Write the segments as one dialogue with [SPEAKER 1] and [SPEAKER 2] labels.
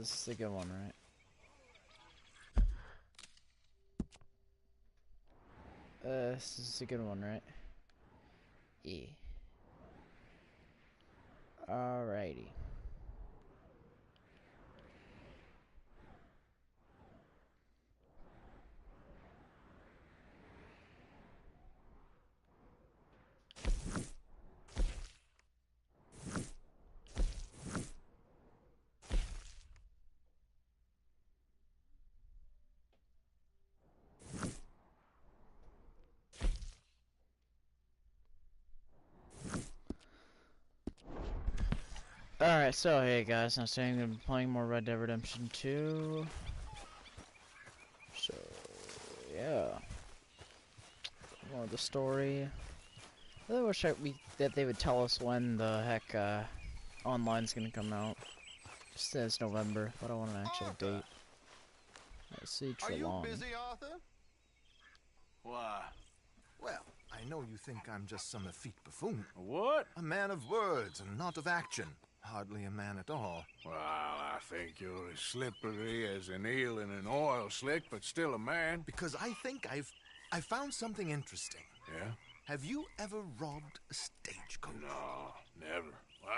[SPEAKER 1] this is a good one, right? This is a good one, right? Yeah. Alrighty. Alright, so hey guys, I'm saying I'm gonna be playing more Red Dead Redemption 2. So, yeah. More of the story. I really wish that they would tell us when the heck online's gonna come out. It says November, but I want an actual date. Let's see, Trelong.
[SPEAKER 2] Are you busy, Arthur?
[SPEAKER 3] Why?
[SPEAKER 2] Well, I know you think I'm just some effete buffoon.
[SPEAKER 3] What?
[SPEAKER 2] A man of words and not of action. Hardly a man at all.
[SPEAKER 3] Well, I think you're as slippery as an eel in an oil slick, but still a man.
[SPEAKER 2] Because I think I found something interesting.
[SPEAKER 3] Yeah?
[SPEAKER 2] Have you ever robbed a stagecoach?
[SPEAKER 3] No, never.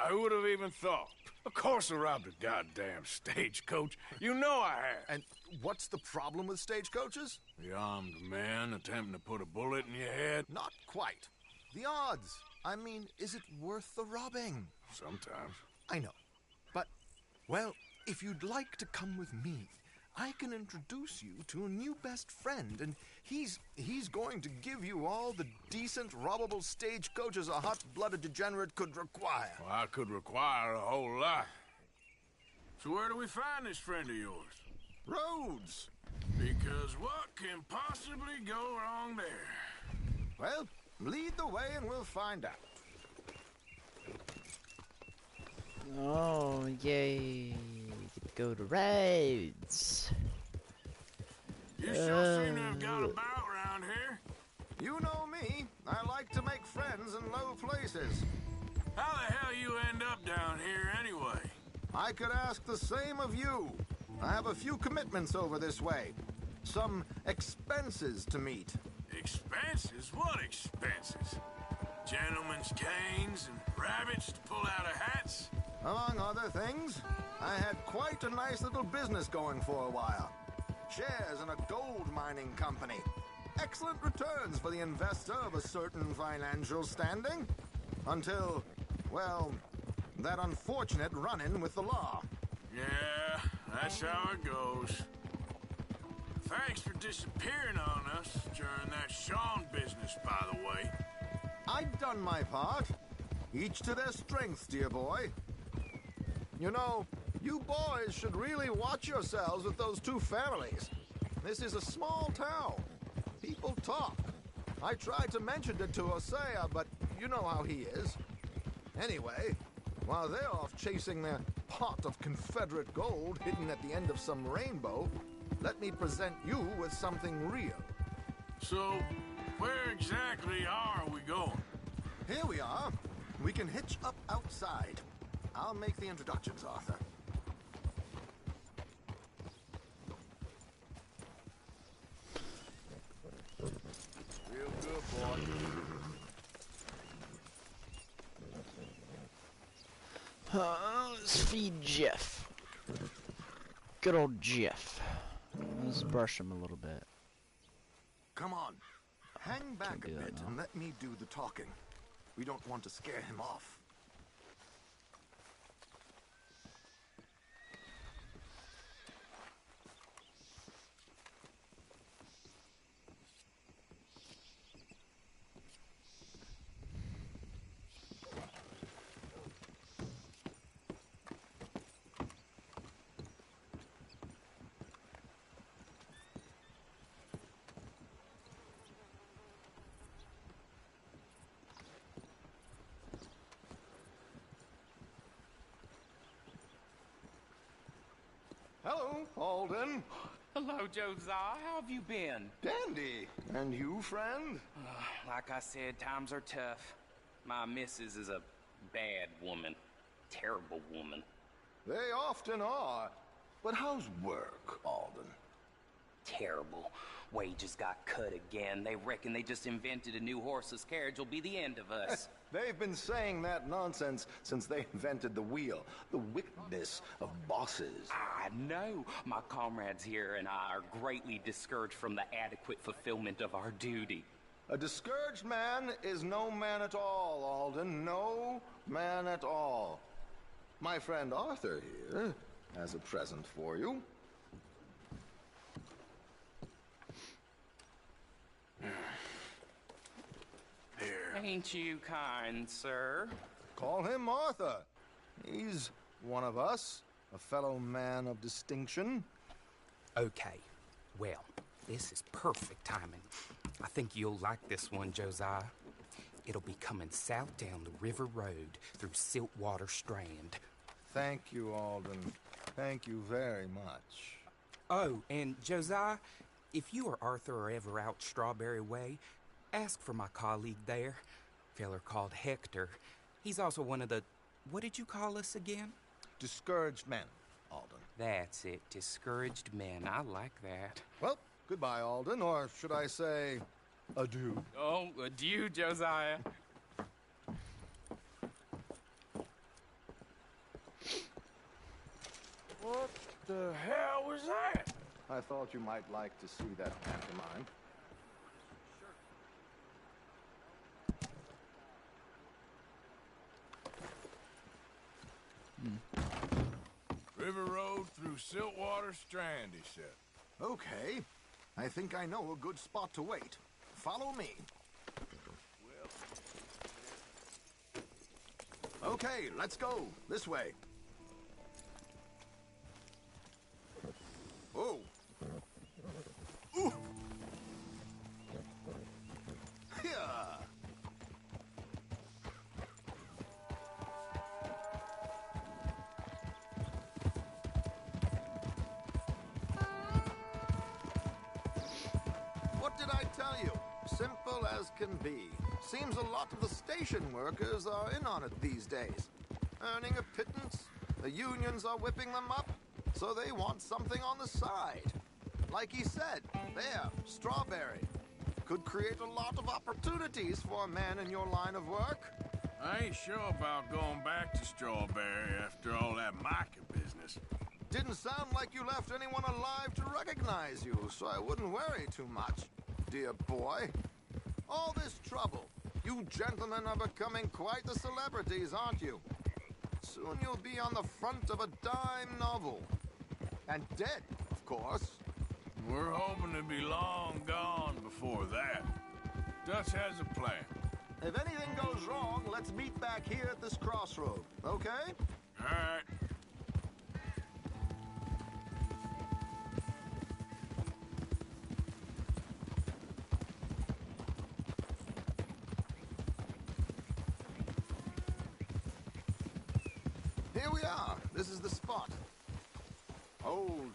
[SPEAKER 3] Who would have even thought? Of course I robbed a goddamn stagecoach. You know I have.
[SPEAKER 2] And what's the problem with stagecoaches?
[SPEAKER 3] The armed man attempting to put a bullet in your head?
[SPEAKER 2] Not quite. The odds. I mean, is it worth the robbing?
[SPEAKER 3] Sometimes.
[SPEAKER 2] I know. But, well, if you'd like to come with me, I can introduce you to a new best friend, and he's going to give you all the decent, robbable stagecoaches a hot-blooded degenerate could require.
[SPEAKER 3] Well, I could require a whole lot. So where do we find this friend of yours?
[SPEAKER 2] Roads.
[SPEAKER 3] Because what can possibly go wrong there?
[SPEAKER 2] Well, lead the way and we'll find out.
[SPEAKER 1] Oh, yay. Go to roads.
[SPEAKER 3] You sure seem to have got about around here.
[SPEAKER 2] You know me. I like to make friends in low places.
[SPEAKER 3] How the hell you end up down here anyway?
[SPEAKER 2] I could ask the same of you. I have a few commitments over this way. Some expenses to meet.
[SPEAKER 3] Expenses? What expenses? Gentlemen's canes and rabbits to pull out of hats?
[SPEAKER 2] Among other things, I had quite a nice little business going for a while. Shares in a gold mining company. Excellent returns for the investor of a certain financial standing. Until, well, that unfortunate run-in with the law.
[SPEAKER 3] Yeah, that's how it goes. Thanks for disappearing on us during that Sean business, by the way.
[SPEAKER 2] I'd done my part. Each to their strengths, dear boy. You know, you boys should really watch yourselves with those two families. This is a small town. People talk. I tried to mention it to Hosea, but you know how he is. Anyway, while they're off chasing their pot of Confederate gold hidden at the end of some rainbow, let me present you with something real.
[SPEAKER 3] So, where exactly are we going?
[SPEAKER 2] Here we are. We can hitch up outside. I'll make the introductions, Arthur.
[SPEAKER 3] Real good, boy.
[SPEAKER 1] Let's feed Jeff. Good old Jeff. Let's brush him a little bit.
[SPEAKER 2] Come on. Hang back a
[SPEAKER 1] do that
[SPEAKER 2] bit
[SPEAKER 1] now.
[SPEAKER 2] and let me do the talking. We don't want to scare him off. Hello, Alden.
[SPEAKER 4] Hello, Josiah. How have you been?
[SPEAKER 2] Dandy. And you, friend?
[SPEAKER 4] Like I said, times are tough. My missus is a bad woman. Terrible woman.
[SPEAKER 2] They often are. But how's work, Alden?
[SPEAKER 4] Terrible. Wages got cut again. They reckon they just invented a new horseless carriage will be the end of us.
[SPEAKER 2] They've been saying that nonsense since they invented the wheel. The wickedness of bosses.
[SPEAKER 4] I know. My comrades here and I are greatly discouraged from the adequate fulfillment of our duty.
[SPEAKER 2] A discouraged man is no man at all, Alden. No man at all. My friend Arthur here has a present for you.
[SPEAKER 3] Here.
[SPEAKER 4] Ain't you kind, sir?
[SPEAKER 2] Call him Arthur. He's one of us, a fellow man of distinction.
[SPEAKER 5] Okay, well, this is perfect timing. I think you'll like this one, Josiah. It'll be coming south down the river road through Siltwater Strand.
[SPEAKER 2] Thank you, Alden. Thank you very much.
[SPEAKER 5] Oh, and Josiah, if you or Arthur are ever out Strawberry Way, ask for my colleague there, feller called Hector. He's also one of the... What did you call us again?
[SPEAKER 2] Discouraged men, Alden.
[SPEAKER 5] That's it, discouraged men. I like that.
[SPEAKER 2] Well, goodbye, Alden, or should I say, adieu.
[SPEAKER 5] Oh, adieu, Josiah.
[SPEAKER 3] What the hell was that?
[SPEAKER 2] I thought you might like to see that pantomime.
[SPEAKER 3] River Road through Siltwater Strand, he said.
[SPEAKER 2] Okay. I think I know a good spot to wait. Follow me. Okay, let's go. This way. Oh. Ooh. Yeah. What did I tell you? Simple as can be. Seems a lot of the station workers are in on it these days. Earning a pittance, the unions are whipping them up, so they want something on the side. Like he said, there, Strawberry. Could create a lot of opportunities for a man in your line of work.
[SPEAKER 3] I ain't sure about going back to Strawberry after all that Micah business.
[SPEAKER 2] Didn't sound like you left anyone alive to recognize you, so I wouldn't worry too much, dear boy. All this trouble. You gentlemen are becoming quite the celebrities, aren't you? Soon you'll be on the front of a dime novel. And dead, of course.
[SPEAKER 3] We're hoping to be long gone before that. Dutch has a plan.
[SPEAKER 2] If anything goes wrong, let's meet back here at this crossroad, okay?
[SPEAKER 3] All right.
[SPEAKER 2] Here we are. This is the spot. Hold.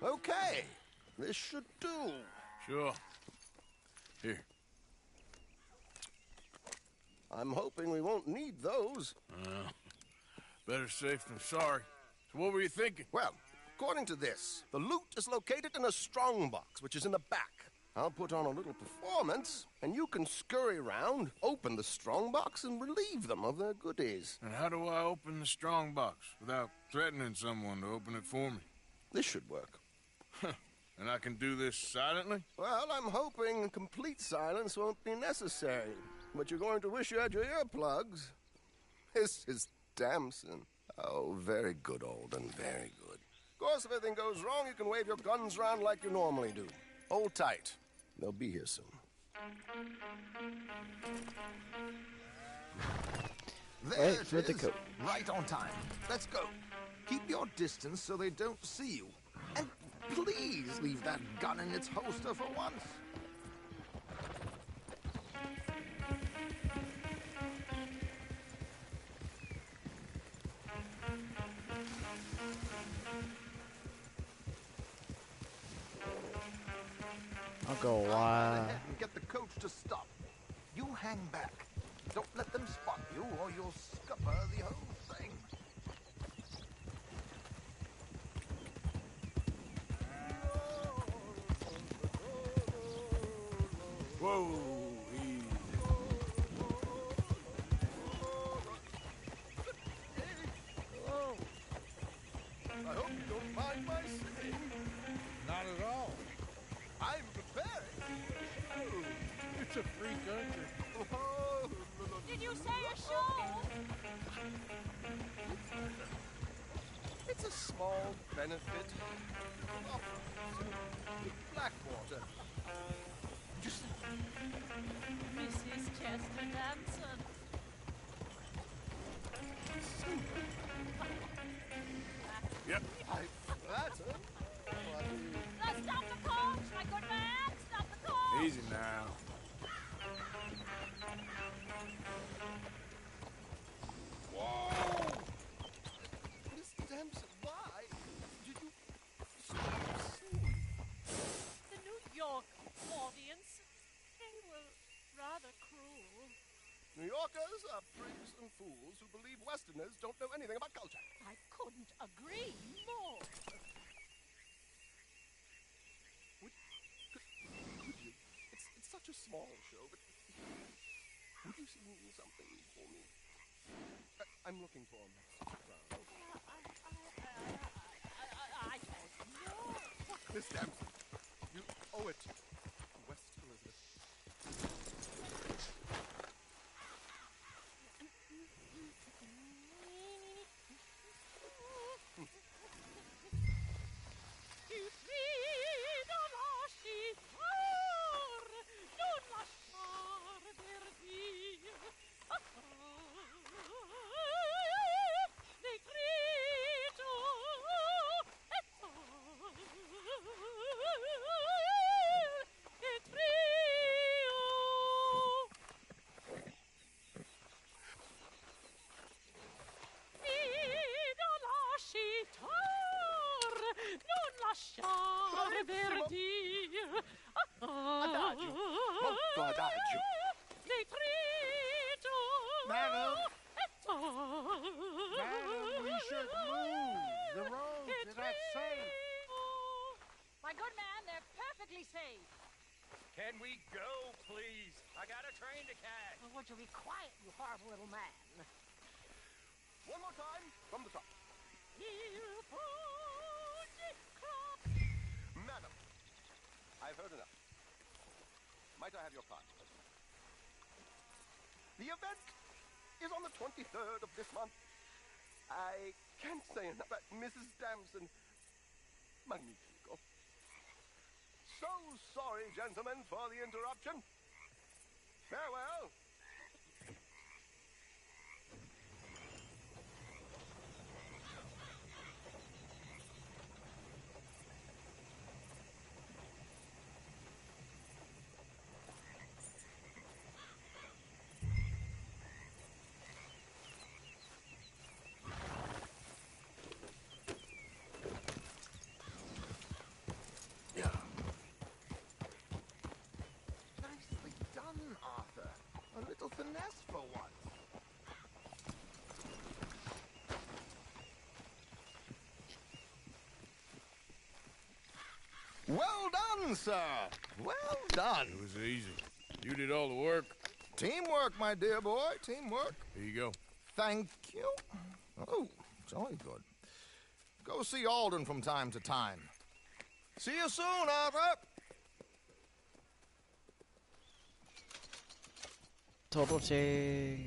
[SPEAKER 2] Okay. This should do.
[SPEAKER 3] Sure. Here.
[SPEAKER 2] I'm hoping we won't need those.
[SPEAKER 3] Better safe than sorry. So what were you thinking?
[SPEAKER 6] Well, according to this, the loot is located in a strongbox, which is in the back. I'll put on a little performance, and you can scurry around, open the strongbox, and relieve them of their goodies.
[SPEAKER 3] And how do I open the strong box without threatening someone to open it for me?
[SPEAKER 6] This should work.
[SPEAKER 3] And I can do this silently?
[SPEAKER 6] Well, I'm hoping complete silence won't be necessary, but you're going to wish you had your earplugs. This is Damson. Oh, very good, Alden, very good. Of course, if anything goes wrong, you can wave your guns around like you normally do. Hold tight. They'll be here soon.
[SPEAKER 2] There
[SPEAKER 1] Wait
[SPEAKER 2] it
[SPEAKER 1] for the
[SPEAKER 2] is.
[SPEAKER 1] coat.
[SPEAKER 2] Right on time. Let's go. Keep your distance so they don't see you. And please leave that gun in its holster for once.
[SPEAKER 1] I'll go
[SPEAKER 2] Run ahead and get the coach to stop. You hang back. Don't let them spot you'll scupper the whole thing.
[SPEAKER 3] Whoa, easy.
[SPEAKER 2] Hello. I hope you don't mind my singing.
[SPEAKER 7] Not at all.
[SPEAKER 2] I'm preparing for a show.
[SPEAKER 7] It's a free country.
[SPEAKER 2] Oh,
[SPEAKER 8] Did you say a show?
[SPEAKER 2] it's a small benefit. Blackwater. Just
[SPEAKER 8] Mrs. Chester Damson.
[SPEAKER 3] Yep.
[SPEAKER 2] I flatter.
[SPEAKER 8] Stop the coach, my good man! Stop the coach!
[SPEAKER 3] Easy now.
[SPEAKER 2] Whoa! Miss Damson, why did you stop singing?
[SPEAKER 8] The New York audience, they were rather cruel.
[SPEAKER 2] New Yorkers are prigs and fools who believe Westerners don't know anything about culture.
[SPEAKER 8] I couldn't agree more.
[SPEAKER 2] Could you? It's such a small show, but would you sing something for me? I'm looking for Max Brown.
[SPEAKER 8] I don't know.
[SPEAKER 2] Miss Damson, you owe it to West Elizabeth. Adagio. Molto adagio.
[SPEAKER 7] Madam, we should move. The roads are not safe.
[SPEAKER 8] My good man, they're perfectly safe.
[SPEAKER 9] Can we go, please? I got a train to catch.
[SPEAKER 8] Well, would you be quiet, you horrible little man?
[SPEAKER 2] One more time from the top. Madam, I've heard enough. Might I have your card? The event is on the 23rd of this month. I can't say enough about Mrs. Damson. Magnifico. So sorry, gentlemen, for the interruption. Farewell. Nicely done, Arthur. A little finesse for once. Well done, sir. Well done.
[SPEAKER 3] It was easy. You did all the work.
[SPEAKER 2] Teamwork, my dear boy. Teamwork.
[SPEAKER 3] Here you go.
[SPEAKER 2] Thank you. Oh, jolly good. Go see Alden from time to time. See you soon, Arthur.
[SPEAKER 1] Total take.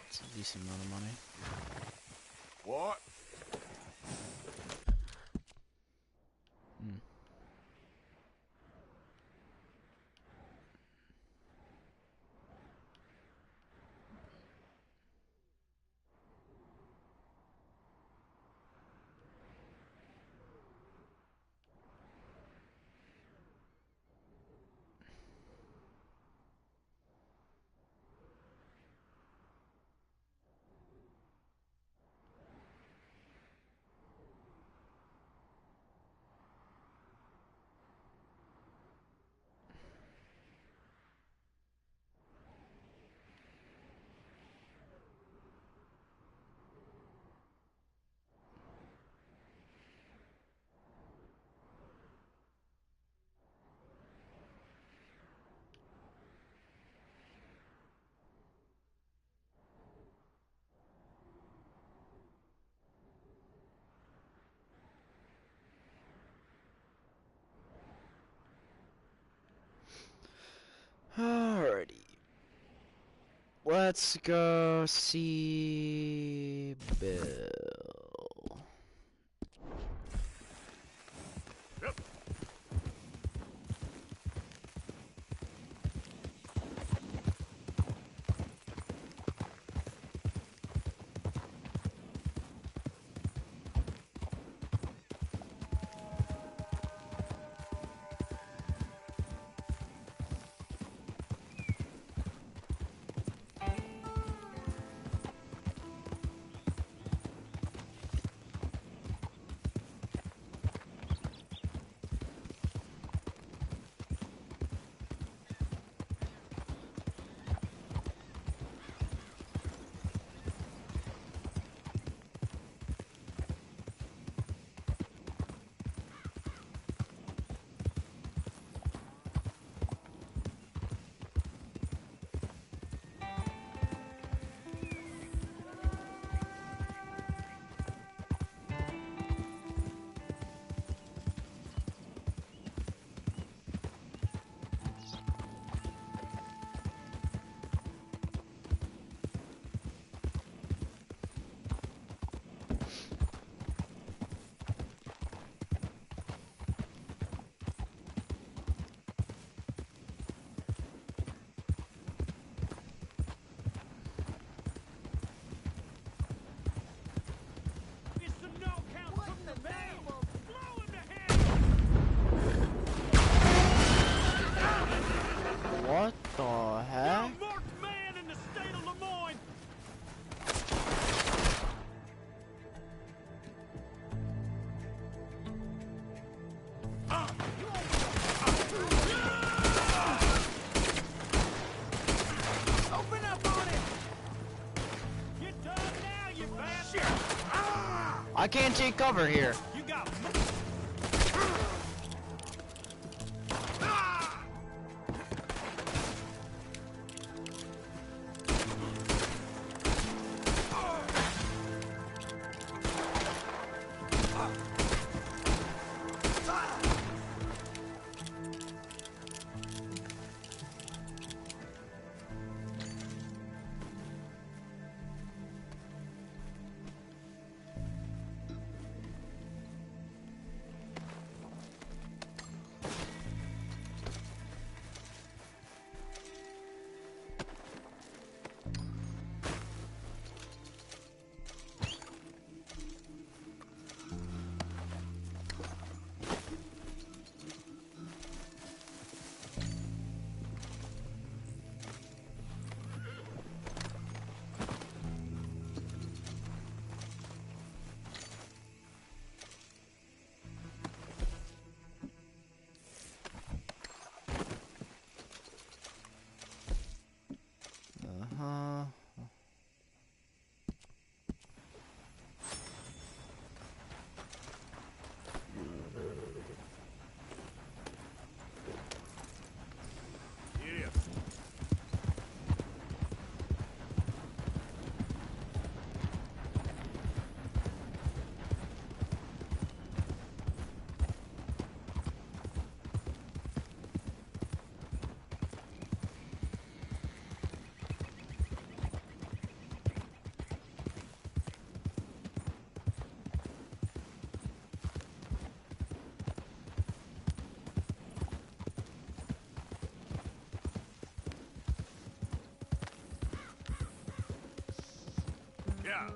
[SPEAKER 1] It's a decent amount of money.
[SPEAKER 3] What?
[SPEAKER 1] Let's go see Bill. What the heck?
[SPEAKER 9] Marked man in the state of Lemoyne. Open up on him. Get done now, you bastard.
[SPEAKER 1] I can't take cover here.
[SPEAKER 9] You got. Yeah.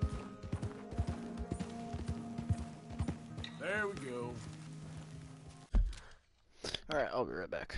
[SPEAKER 9] There we go.
[SPEAKER 1] Alright, I'll be right back.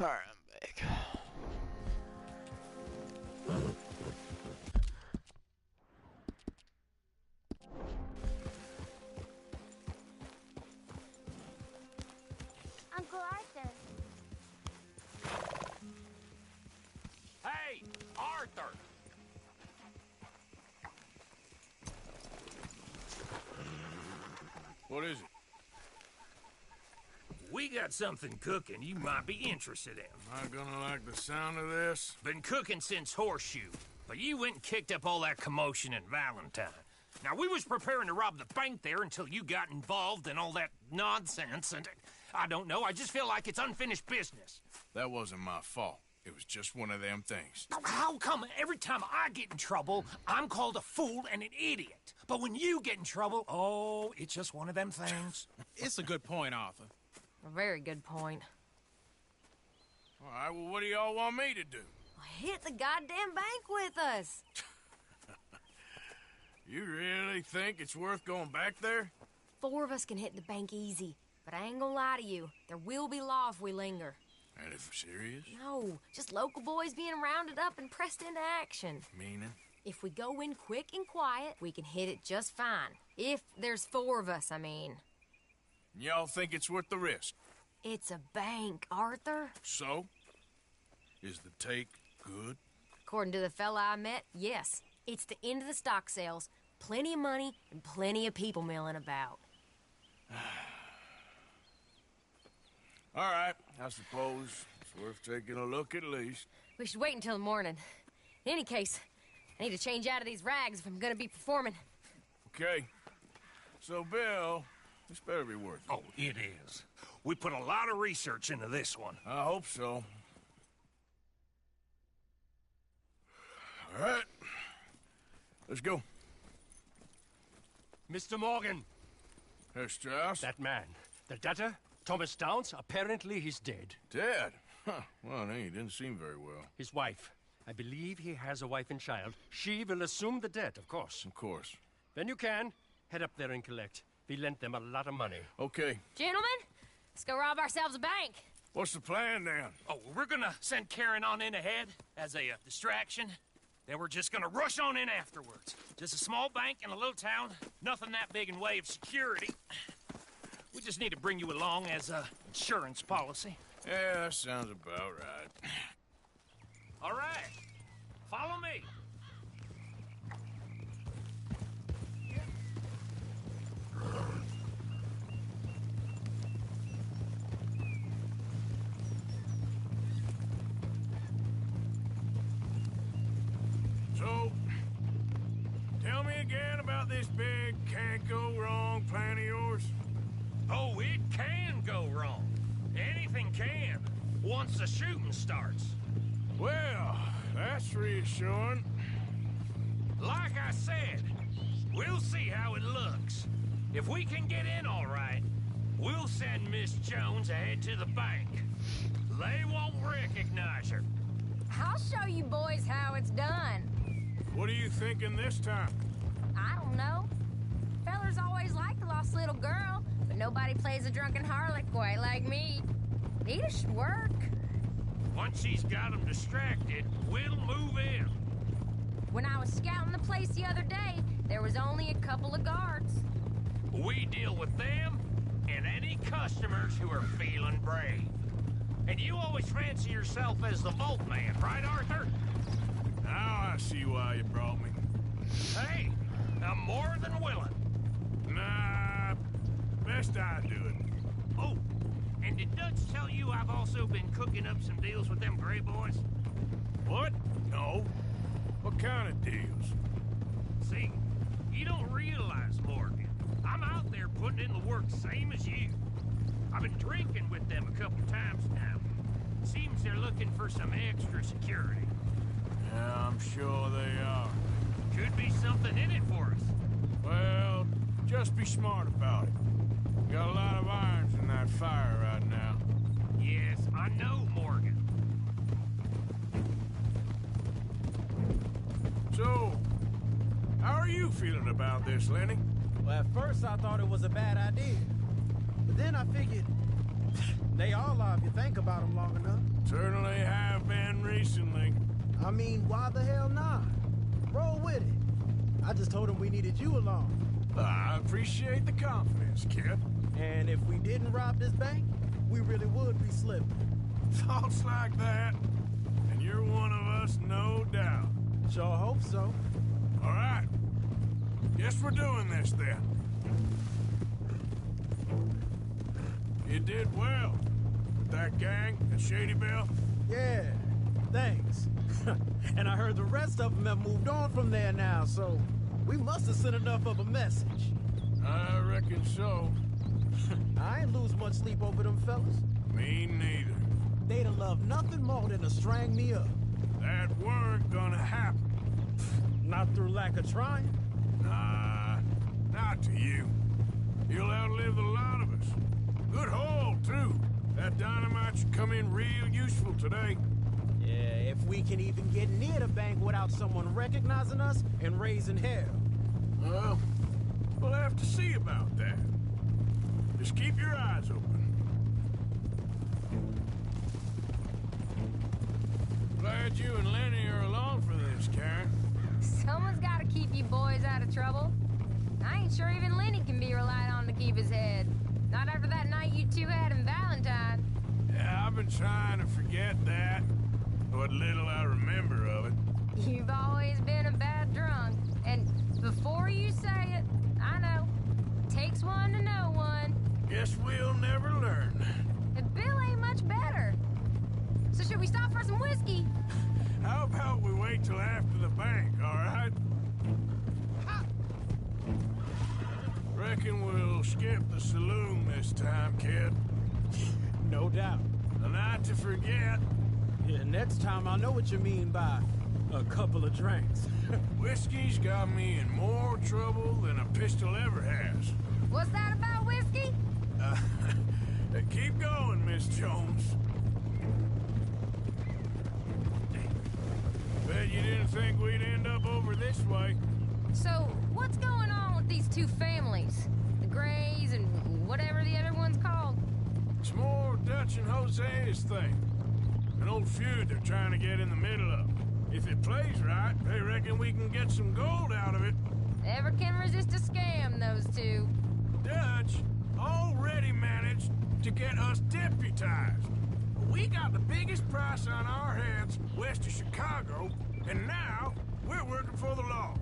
[SPEAKER 1] Alright, I'm back.
[SPEAKER 8] Uncle Arthur.
[SPEAKER 9] Hey, Arthur!
[SPEAKER 3] What is it?
[SPEAKER 9] We got something cooking you might be interested in.
[SPEAKER 3] Am I gonna like the sound of this?
[SPEAKER 9] Been cooking since Horseshoe, but you went and kicked up all that commotion in Valentine. Now, we was preparing to rob the bank there until you got involved in all that nonsense, and I don't know, I just feel like it's unfinished business.
[SPEAKER 3] That wasn't my fault. It was just one of them things.
[SPEAKER 9] Now, how come every time I get in trouble, I'm called a fool and an idiot? But when you get in trouble, oh, it's just one of them things.
[SPEAKER 10] It's a good point, Arthur.
[SPEAKER 11] A very good point.
[SPEAKER 3] All right, well, what do y'all want me to do?
[SPEAKER 11] Hit the goddamn bank with us.
[SPEAKER 3] You really think it's worth going back there?
[SPEAKER 11] 4 of us can hit the bank easy. But I ain't gonna lie to you. There will be law if we linger.
[SPEAKER 3] And if we're serious?
[SPEAKER 11] No, just local boys being rounded up and pressed into action.
[SPEAKER 3] Meaning?
[SPEAKER 11] If we go in quick and quiet, we can hit it just fine. If there's 4 of us, I mean.
[SPEAKER 3] Y'all think it's worth the risk?
[SPEAKER 11] It's a bank, Arthur.
[SPEAKER 3] So? Is the take good?
[SPEAKER 11] According to the fella I met, yes. It's the end of the stock sales. Plenty of money and plenty of people milling about.
[SPEAKER 3] All right, I suppose it's worth taking a look at least.
[SPEAKER 11] We should wait until the morning. In any case, I need to change out of these rags if I'm gonna be performing.
[SPEAKER 3] Okay. So, Bill, this better be worth it.
[SPEAKER 9] Oh, it is. We put a lot of research into this one.
[SPEAKER 3] I hope so. All right. Let's go.
[SPEAKER 12] Mr. Morgan.
[SPEAKER 3] Herr Strauss?
[SPEAKER 12] That man. The debtor, Thomas Downs, apparently he's dead.
[SPEAKER 3] Dead? Huh. Well, he didn't seem very well.
[SPEAKER 12] His wife. I believe he has a wife and child. She will assume the debt, of course.
[SPEAKER 3] Of course.
[SPEAKER 12] When you can, head up there and collect. We lent them a lot of money.
[SPEAKER 3] Okay.
[SPEAKER 11] Gentlemen, let's go rob ourselves a bank.
[SPEAKER 3] What's the plan, then?
[SPEAKER 9] Oh, we're gonna send Karen on in ahead as a distraction. Then we're just gonna rush on in afterwards. Just a small bank in a little town. Nothing that big in way of security. We just need to bring you along as a insurance policy.
[SPEAKER 3] Yeah, that sounds about right.
[SPEAKER 9] All right. Follow me.
[SPEAKER 3] So, tell me again about this big can't-go-wrong plan of yours.
[SPEAKER 9] Oh, it can go wrong. Anything can, once the shooting starts.
[SPEAKER 3] Well, that's reassuring.
[SPEAKER 9] Like I said, we'll see how it looks. If we can get in all right, we'll send Miss Jones ahead to the bank. They won't recognize her.
[SPEAKER 11] I'll show you boys how it's done.
[SPEAKER 3] What are you thinking this time?
[SPEAKER 11] I don't know. Fellers always like the lost little girl, but nobody plays a drunken harlot quite like me. Nita should work.
[SPEAKER 9] Once she's got them distracted, we'll move in.
[SPEAKER 11] When I was scouting the place the other day, there was only a couple of guards.
[SPEAKER 9] We deal with them and any customers who are feeling brave. And you always fancy yourself as the vault man, right, Arthur?
[SPEAKER 3] Now I see why you brought me.
[SPEAKER 9] Hey, I'm more than willing.
[SPEAKER 3] Nah, best I do it.
[SPEAKER 9] Oh, and did Dutch tell you I've also been cooking up some deals with them Gray Boys?
[SPEAKER 3] What? No. What kind of deals?
[SPEAKER 9] See, you don't realize, Morgan. I'm out there putting in the work same as you. I've been drinking with them a couple times now. Seems they're looking for some extra security.
[SPEAKER 3] Yeah, I'm sure they are.
[SPEAKER 9] Could be something in it for us.
[SPEAKER 3] Well, just be smart about it. Got a lot of irons in that fire right now.
[SPEAKER 9] Yes, I know, Morgan.
[SPEAKER 3] So, how are you feeling about this, Lenny?
[SPEAKER 10] Well, at first I thought it was a bad idea. But then I figured, they all are if you think about them long enough.
[SPEAKER 3] Certainly have been recently.
[SPEAKER 10] I mean, why the hell not? Roll with it. I just told him we needed you along.
[SPEAKER 3] I appreciate the confidence, kid.
[SPEAKER 10] And if we didn't rob this bank, we really would be slipping.
[SPEAKER 3] Thoughts like that, and you're one of us, no doubt.
[SPEAKER 10] Sure hope so.
[SPEAKER 3] All right. Guess we're doing this then. You did well with that gang at Shady Belle.
[SPEAKER 10] Yeah, thanks. And I heard the rest of them have moved on from there now, so we must have sent enough of a message.
[SPEAKER 3] I reckon so.
[SPEAKER 10] I ain't lose much sleep over them fellas.
[SPEAKER 3] Me neither.
[SPEAKER 10] They'd have loved nothing more than to strang me up.
[SPEAKER 3] That weren't gonna happen.
[SPEAKER 10] Not through lack of trying.
[SPEAKER 3] Nah, not to you. You'll outlive a lot of us. Good haul, too. That dynamite should come in real useful today.
[SPEAKER 10] Yeah, if we can even get near the bank without someone recognizing us and raising hell.
[SPEAKER 3] Well, we'll have to see about that. Just keep your eyes open. Glad you and Lenny are along for this, Karen.
[SPEAKER 11] Someone's got to keep you boys out of trouble. I ain't sure even Lenny can be relied on to keep his head. Not after that night you two had in Valentine.
[SPEAKER 3] Yeah, I've been trying to forget that. What little I remember of it.
[SPEAKER 11] You've always been a bad drunk. And before you say it, I know. Takes one to know one.
[SPEAKER 3] Guess we'll never learn.
[SPEAKER 11] And Bill ain't much better. So should we stop for some whiskey?
[SPEAKER 3] How about we wait till after the bank, all right? Reckon we'll skip the saloon this time, kid.
[SPEAKER 10] No doubt.
[SPEAKER 3] A night to forget.
[SPEAKER 10] Yeah, next time I know what you mean by a couple of drinks.
[SPEAKER 3] Whiskey's got me in more trouble than a pistol ever has.
[SPEAKER 11] What's that about whiskey?
[SPEAKER 3] Keep going, Miss Jones. Bet you didn't think we'd end up over this way.
[SPEAKER 11] So, what's going on with these two families? The Grays and whatever the other one's called?
[SPEAKER 3] It's more Dutch and Jose's thing. An old feud they're trying to get in the middle of. If it plays right, they reckon we can get some gold out of it.
[SPEAKER 11] Never can resist a scam, those two.
[SPEAKER 3] Dutch already managed to get us deputized. We got the biggest price on our heads west of Chicago, and now we're working for the law.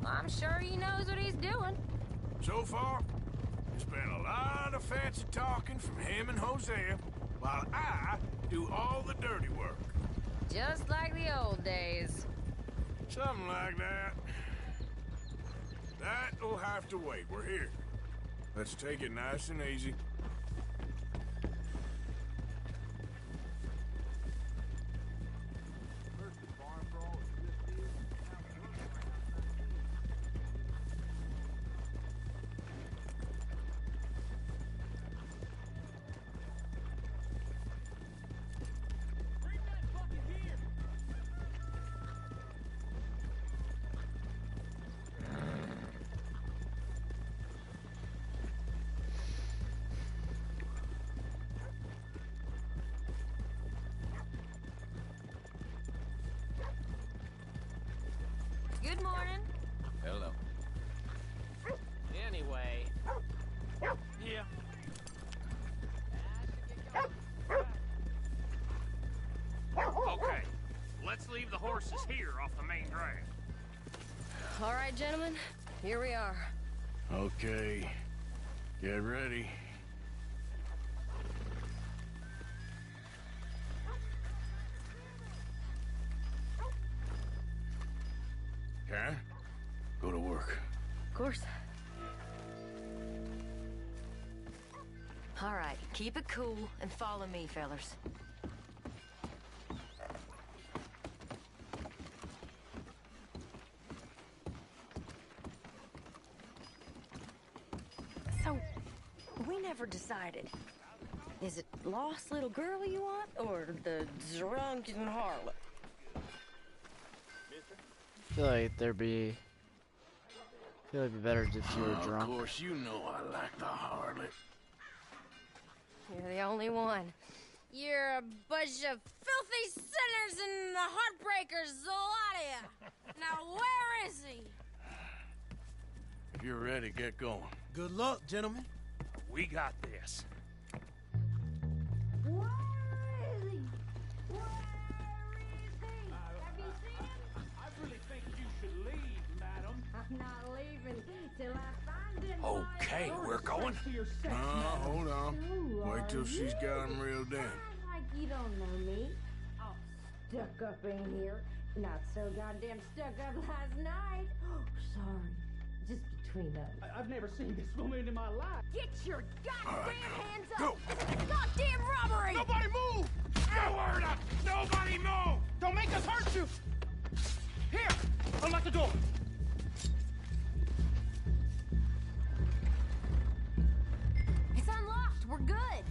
[SPEAKER 11] I'm sure he knows what he's doing.
[SPEAKER 3] So far, it's been a lot of fancy talking from him and Hosea, while I do all the dirty work.
[SPEAKER 11] Just like the old days.
[SPEAKER 3] Something like that. That'll have to wait. We're here. Let's take it nice and easy.
[SPEAKER 11] Good morning.
[SPEAKER 13] Hello. Anyway.
[SPEAKER 9] Yeah. Okay, let's leave the horses here off the main drag.
[SPEAKER 14] All right, gentlemen, here we are.
[SPEAKER 3] Okay. Get ready. Karen, go to work.
[SPEAKER 14] Of course. All right, keep it cool and follow me, fellers. So, we never decided. Is it lost little girl you want, or the drunken harlot?
[SPEAKER 1] I feel like it'd be better if you were drunk.
[SPEAKER 3] Of course, you know I like the harlot.
[SPEAKER 11] You're the only one. You're a bunch of filthy sinners and the heartbreakers, the lot of you. Now, where is he?
[SPEAKER 3] If you're ready, get going.
[SPEAKER 10] Good luck, gentlemen.
[SPEAKER 9] We got this.
[SPEAKER 11] Where is he? Where is he? Have you seen him?
[SPEAKER 3] I really think you should leave, madam.
[SPEAKER 11] I'm not leaving till I find him.
[SPEAKER 9] Okay, we're going.
[SPEAKER 3] Hold on. Wait till she's got him reeled in.
[SPEAKER 11] Sounds like you don't know me. Oh, stuck up in here. Not so goddamn stuck up last night. Oh, sorry. Just between us.
[SPEAKER 7] I've never seen this woman in my life.
[SPEAKER 11] Get your goddamn hands up! Goddamn robbery!
[SPEAKER 3] Nobody move! No word up! Nobody move!
[SPEAKER 7] Don't make us hurt you! Here! Unlock the door!
[SPEAKER 11] It's unlocked. We're good.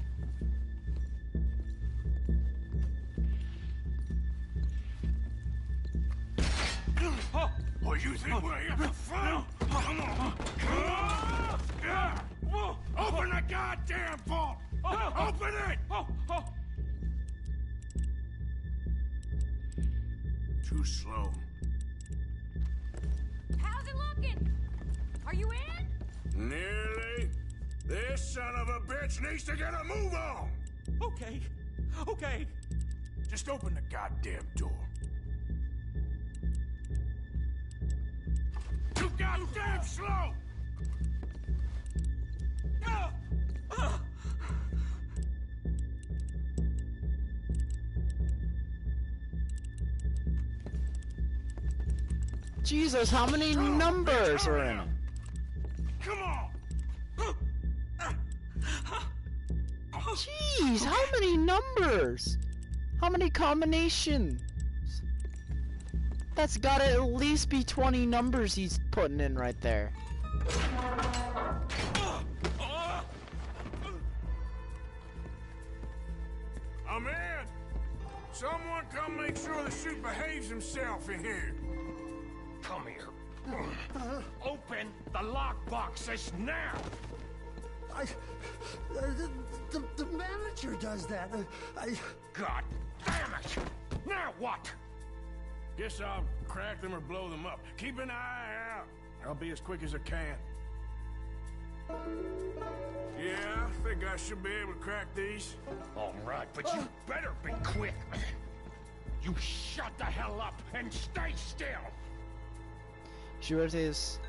[SPEAKER 3] Oh, you think we're here for fun? Come on! Open the goddamn vault! Open it! Too slow.
[SPEAKER 11] How's it looking? Are you in?
[SPEAKER 3] Nearly. This son of a bitch needs to get a move on!
[SPEAKER 9] Okay.
[SPEAKER 3] Just open the goddamn door. Too goddamn slow!
[SPEAKER 1] Jesus, how many numbers are in it?
[SPEAKER 3] Come on!
[SPEAKER 1] Jeez, how many numbers? How many combinations? That's gotta at least be 20 numbers he's putting in right there.
[SPEAKER 3] I'm in! Someone come make sure the chute behaves himself in here.
[SPEAKER 9] Come here. Open the lockboxes now!
[SPEAKER 7] The manager does that.
[SPEAKER 9] God damn it! Now what?
[SPEAKER 3] Guess I'll crack them or blow them up. Keep an eye out. I'll be as quick as I can. Yeah, I think I should be able to crack these.
[SPEAKER 9] All right, but you better be quick. You shut the hell up and stay still.
[SPEAKER 1] Sure it is.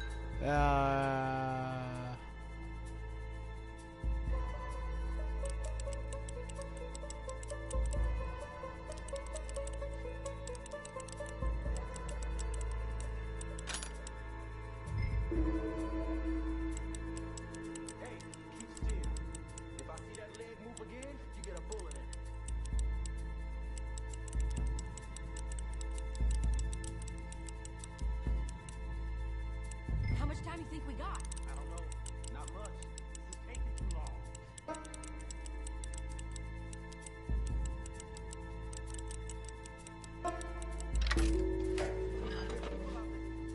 [SPEAKER 11] How much time do you think we got?
[SPEAKER 7] I don't know. Not much. This is taking too long.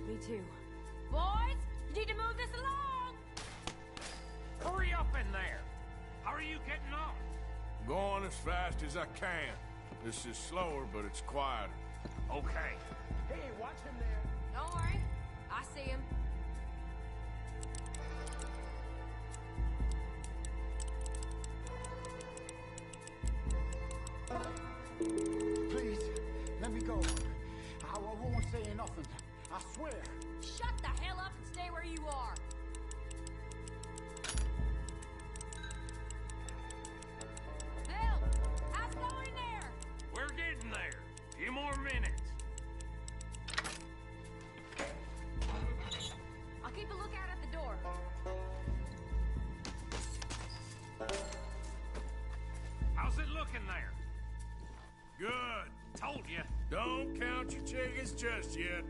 [SPEAKER 11] Me too. Boys, you need to move this along.
[SPEAKER 9] Hurry up in there. How are you getting on?
[SPEAKER 3] Going as fast as I can. This is slower, but it's quieter.
[SPEAKER 9] Okay.
[SPEAKER 7] Hey, watch him there.
[SPEAKER 11] Don't worry. I see him.
[SPEAKER 7] Please, let me go. I won't say nothing. I swear.
[SPEAKER 11] Shut the hell up and stay where you are. Bill, how's it going there?
[SPEAKER 9] We're getting there. Few more minutes.
[SPEAKER 11] I'll keep a lookout at the door.
[SPEAKER 9] How's it looking there?
[SPEAKER 3] Good.
[SPEAKER 9] Told you.
[SPEAKER 3] Don't count your chickens just yet.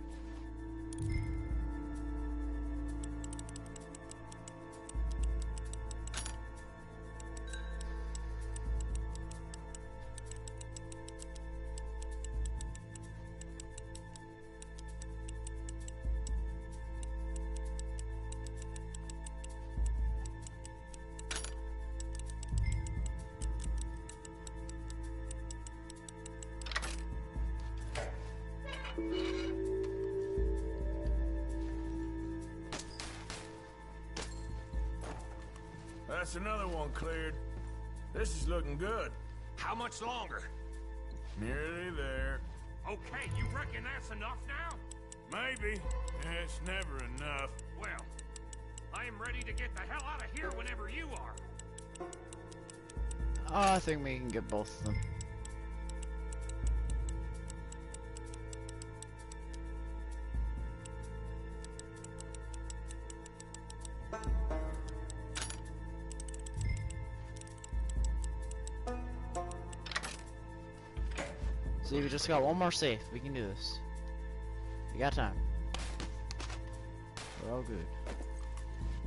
[SPEAKER 3] That's another one cleared. This is looking good.
[SPEAKER 9] How much longer?
[SPEAKER 3] Nearly there.
[SPEAKER 9] Okay, you reckon that's enough now?
[SPEAKER 3] Maybe. It's never enough.
[SPEAKER 9] Well, I am ready to get the hell out of here whenever you are.
[SPEAKER 1] Oh, I think we can get both of them. See, we just got one more safe. We can do this. We got time. We're all good.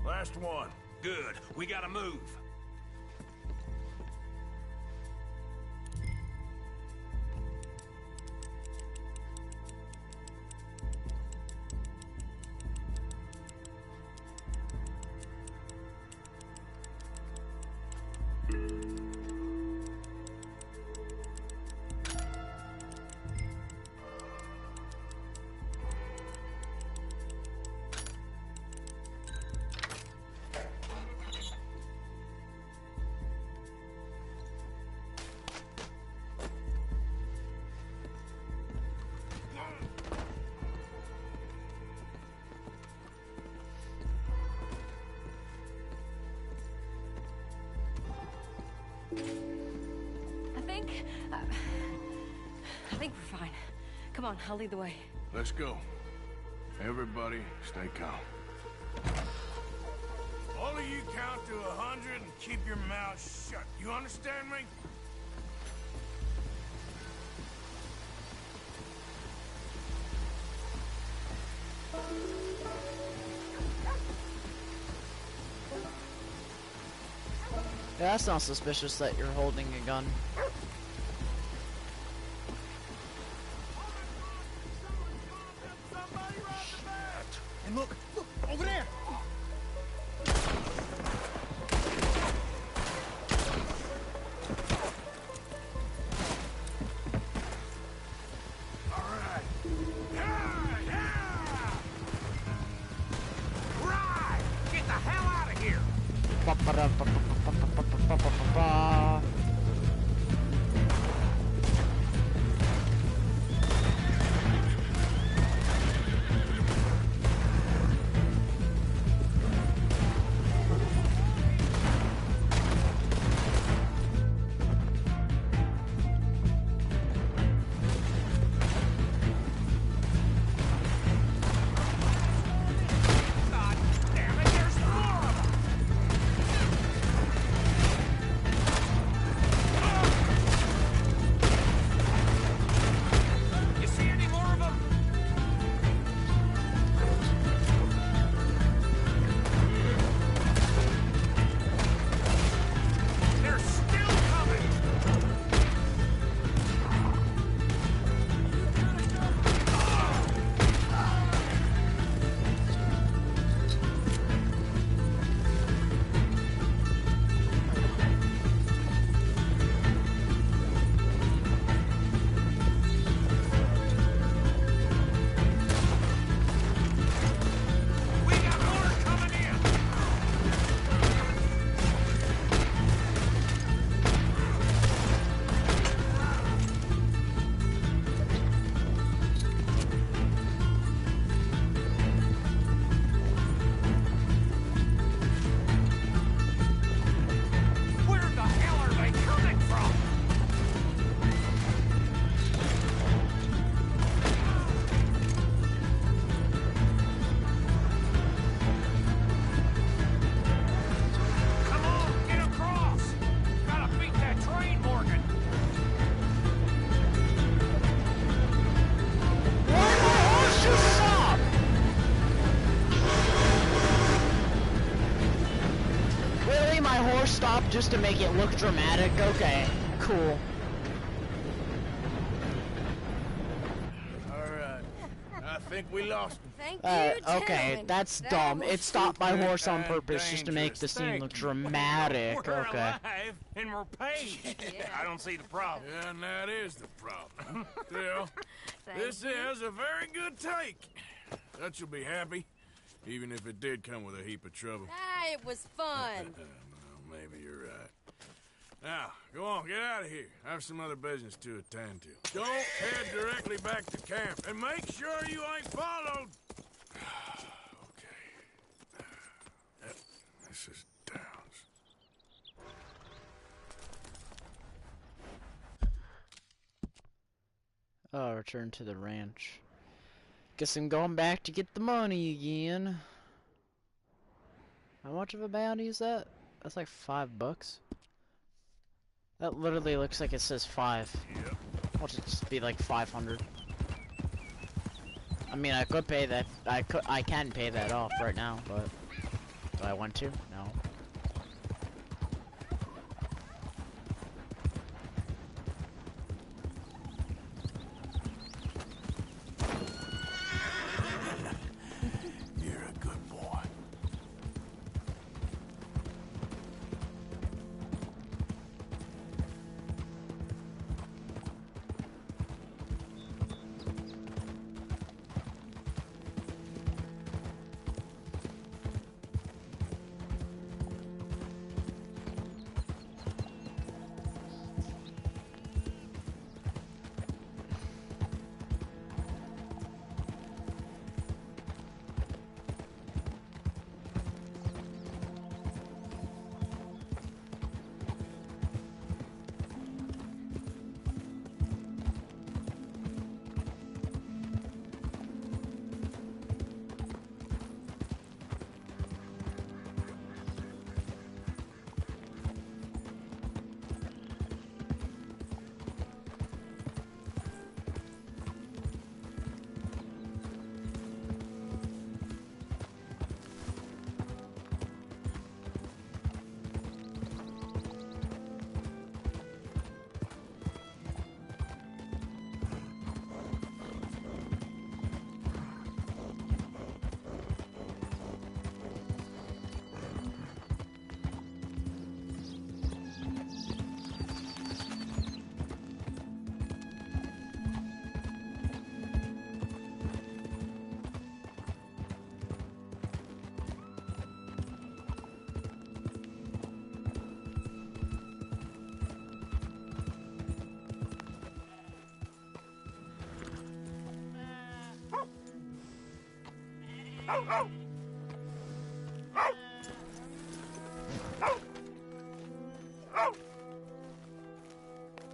[SPEAKER 3] Last one.
[SPEAKER 9] Good. We gotta move.
[SPEAKER 14] I think we're fine. Come on, I'll lead the way.
[SPEAKER 3] Let's go. Everybody, stay calm. All of you count to 100 and keep your mouths shut. You understand me?
[SPEAKER 1] Yeah, that's not suspicious that you're holding a gun.
[SPEAKER 10] And look, over there!
[SPEAKER 1] Stop just to make it look dramatic. Okay, cool.
[SPEAKER 3] Alright. I think we lost him.
[SPEAKER 14] Thank you,
[SPEAKER 1] okay,
[SPEAKER 14] gentlemen.
[SPEAKER 1] that's
[SPEAKER 14] That
[SPEAKER 1] dumb.
[SPEAKER 14] was
[SPEAKER 1] It stopped my horse on
[SPEAKER 3] and
[SPEAKER 1] purpose just to make the scene
[SPEAKER 3] dangerous.
[SPEAKER 1] look
[SPEAKER 3] Thank you.
[SPEAKER 1] dramatic.
[SPEAKER 9] We're
[SPEAKER 1] Okay.
[SPEAKER 9] alive and we're paid. I don't see the problem.
[SPEAKER 3] Yeah, and that is the problem. Still,
[SPEAKER 14] Thank
[SPEAKER 3] this
[SPEAKER 14] you.
[SPEAKER 3] is a very good take. Dutch will be happy, even if it did come with a heap of trouble.
[SPEAKER 14] Ah, it was fun.
[SPEAKER 3] maybe you're right. Now, go on, get out of here. I have some other business to attend to. Don't head directly back to camp, and make sure you ain't followed. Okay. Yep, this is Downs.
[SPEAKER 1] Oh, return to the ranch. Guess I'm going back to get the money again. How much of a bounty is that? That's like $5. That literally looks like it says 5.
[SPEAKER 3] Yep.
[SPEAKER 1] Watch it just be like 500. I mean, I could pay that. I can pay that off right now, but do I want to? No.
[SPEAKER 3] You're a good boy.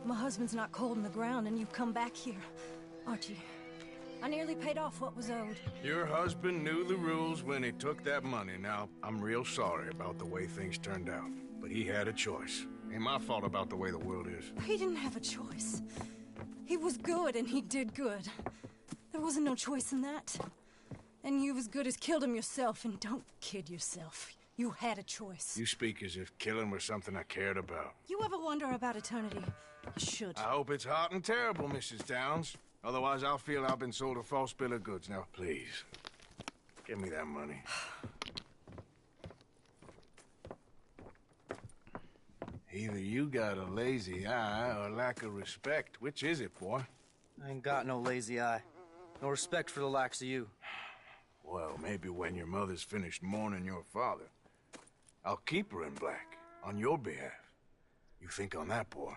[SPEAKER 14] My husband's not cold in the ground, and you come back here. Archie, I nearly paid off what was owed.
[SPEAKER 3] Your husband knew the rules when he took that money. Now, I'm real sorry about the way things turned out. But he had a choice. Ain't my fault about the way the world is.
[SPEAKER 14] He didn't have a choice. He was good, and he did good. There wasn't no choice in that. And you as good as killed him yourself, and don't kid yourself. You had a choice.
[SPEAKER 3] You speak as if killing was something I cared about.
[SPEAKER 14] You ever wonder about eternity? You should.
[SPEAKER 3] I hope it's hot and terrible, Mrs. Downs. Otherwise, I'll feel I've been sold a false bill of goods. Now, please, give me that money. Either you got a lazy eye or lack of respect. Which is it, boy?
[SPEAKER 13] I ain't got no lazy eye. No respect for the likes of you.
[SPEAKER 3] Well, maybe when your mother's finished mourning your father, I'll keep her in black, on your behalf. You think on that, boy?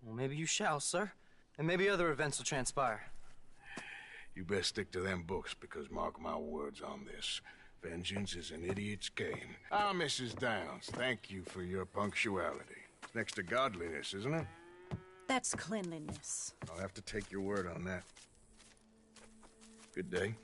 [SPEAKER 13] Well, maybe you shall, sir. And maybe other events will transpire.
[SPEAKER 3] You best stick to them books, because mark my words on this. Vengeance is an idiot's game. Ah, Mrs. Downs, thank you for your punctuality. It's next to godliness, isn't it?
[SPEAKER 14] That's cleanliness.
[SPEAKER 3] I'll have to take your word on that. Good day.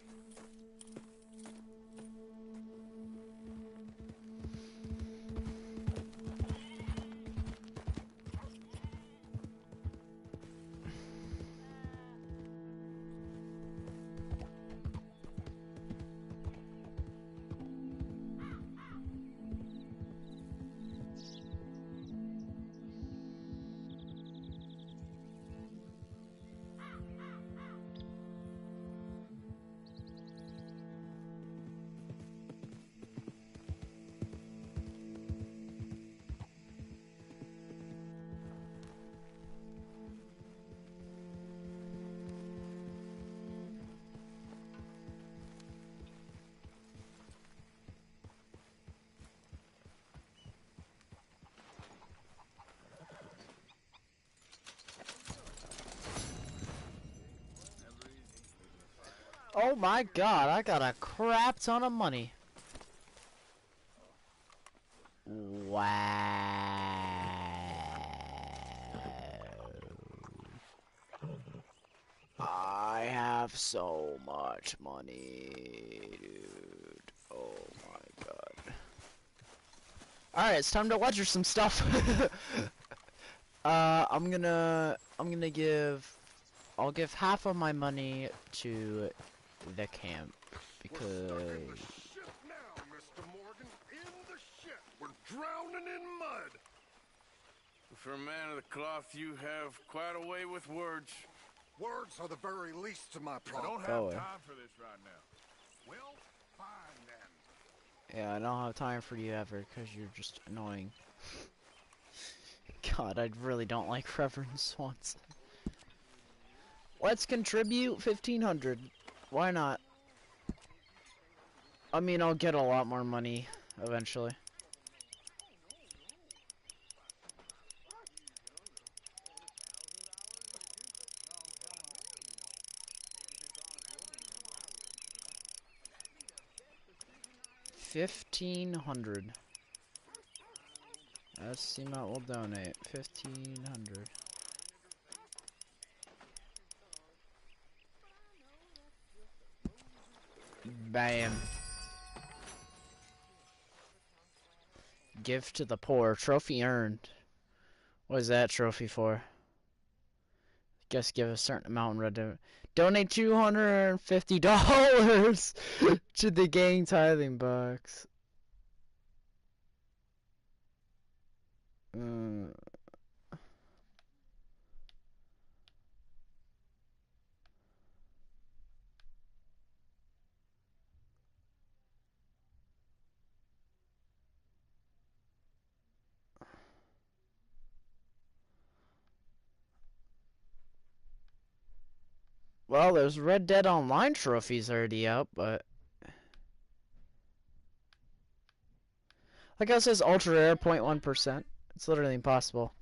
[SPEAKER 1] Oh my god, I got a crap ton of money. Wow. I have so much money, dude. Oh my god. Alright, it's time to ledger some stuff. I'll give half of my money to the camp because
[SPEAKER 15] Now, Mr. Morgan, in the ship. We're drowning in mud.
[SPEAKER 16] For a man of the cloth, you have quite a way with words.
[SPEAKER 15] Words are the very least of my
[SPEAKER 3] I
[SPEAKER 15] problem.
[SPEAKER 3] don't have time for this right now.
[SPEAKER 15] Well, fine then.
[SPEAKER 1] yeah, I don't have time for you ever because you're just annoying. God, I really don't like Reverend Swanson. Let's contribute 1,500. Why not? I mean, I'll get a lot more money eventually. $1,500. That's the amount we'll donate. 1,500. Bam. Give to the poor. Trophy earned. What is that trophy for? Guess give a certain amount in red. Donate $250 to the gang tithing box. Well, there's Red Dead Online trophies already out, but like I says, ultra rare 0.1%. It's literally impossible.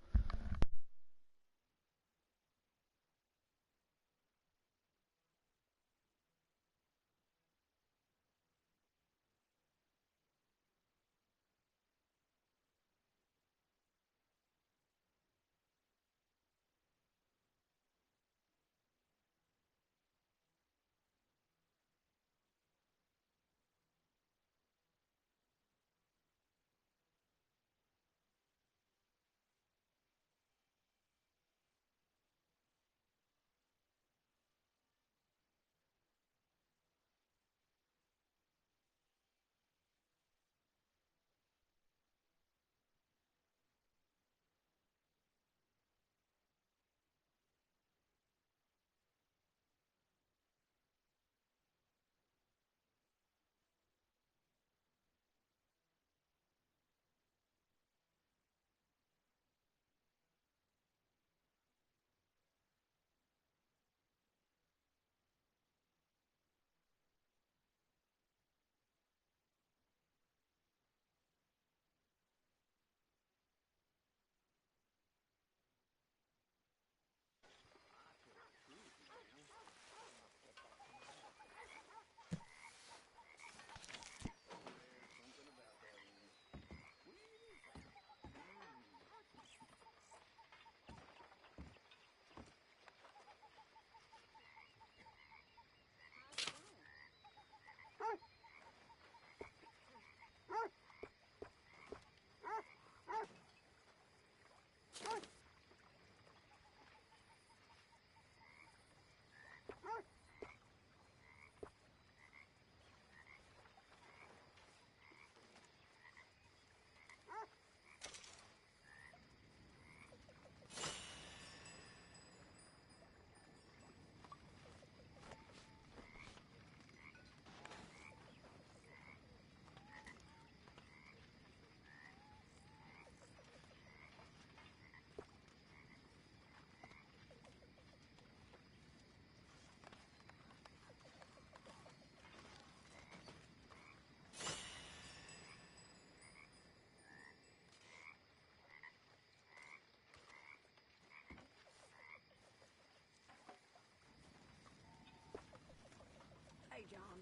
[SPEAKER 17] day, John.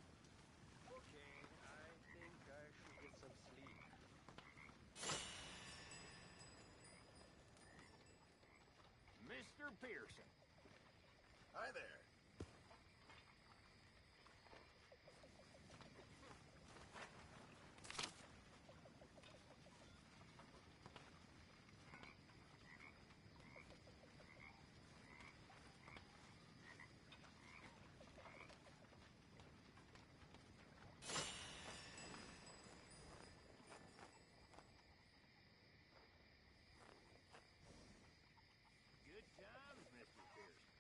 [SPEAKER 12] Okay, I think I should get some sleep.
[SPEAKER 3] Mr. Pearson.
[SPEAKER 2] Hi there.
[SPEAKER 3] Good times, Mr. Pearson.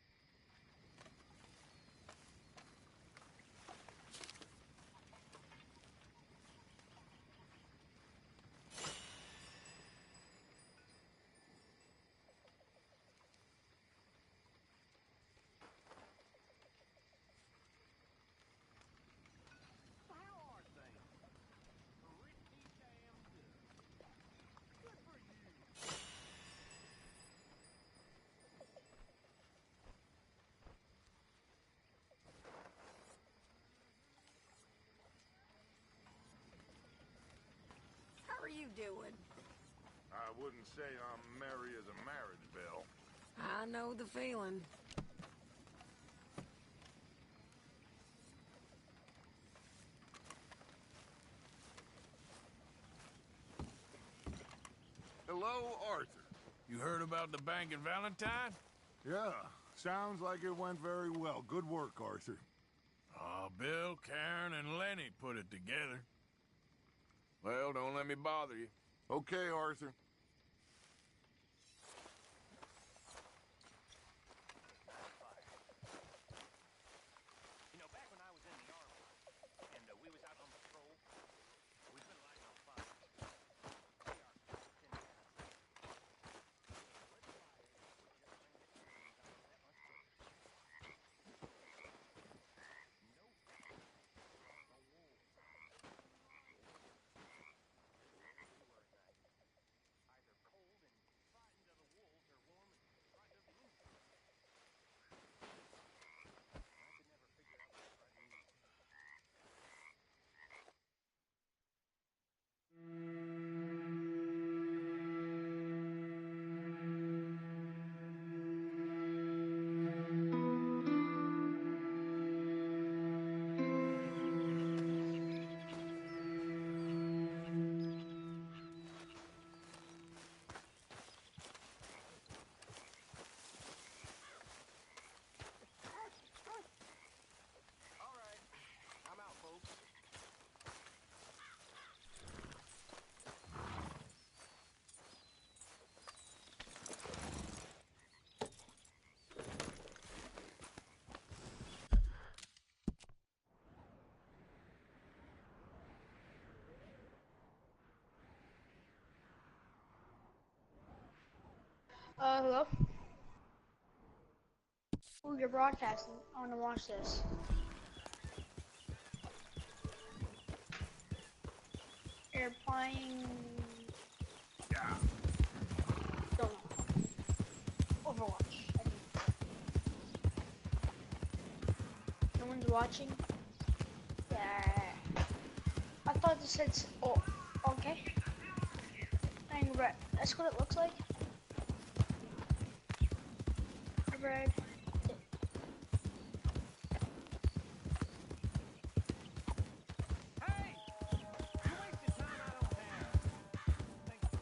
[SPEAKER 3] How are things? Pretty damn good. Good for you.
[SPEAKER 17] How are you doing?
[SPEAKER 15] I wouldn't say I'm merry as a marriage bell.
[SPEAKER 17] I know the feeling.
[SPEAKER 15] Hello, Arthur.
[SPEAKER 3] You heard about the bank in Valentine?
[SPEAKER 15] Yeah, sounds like it went very well. Good work, Arthur.
[SPEAKER 3] Bill, Karen, and Lenny put it together. Well, don't let me bother you.
[SPEAKER 15] Okay, Arthur.
[SPEAKER 9] You know, back when I was in the Army, and we was out on patrol, we put a light on fire. Either cold and frightened of the wolves, or warm and frightened of the Indians. I could never figure out what frightened me.
[SPEAKER 3] All right. I'm out, folks.
[SPEAKER 18] Hello? Ooh, you're broadcasting. I want to watch this. You're playing...
[SPEAKER 3] Yeah.
[SPEAKER 18] Don't know. Overwatch. I think. No one's watching? Yeah. I thought this said... Oh, okay. Dang, Brett. That's what it looks like? Bread.
[SPEAKER 3] Hey! You wasted time I don't have. Thanks for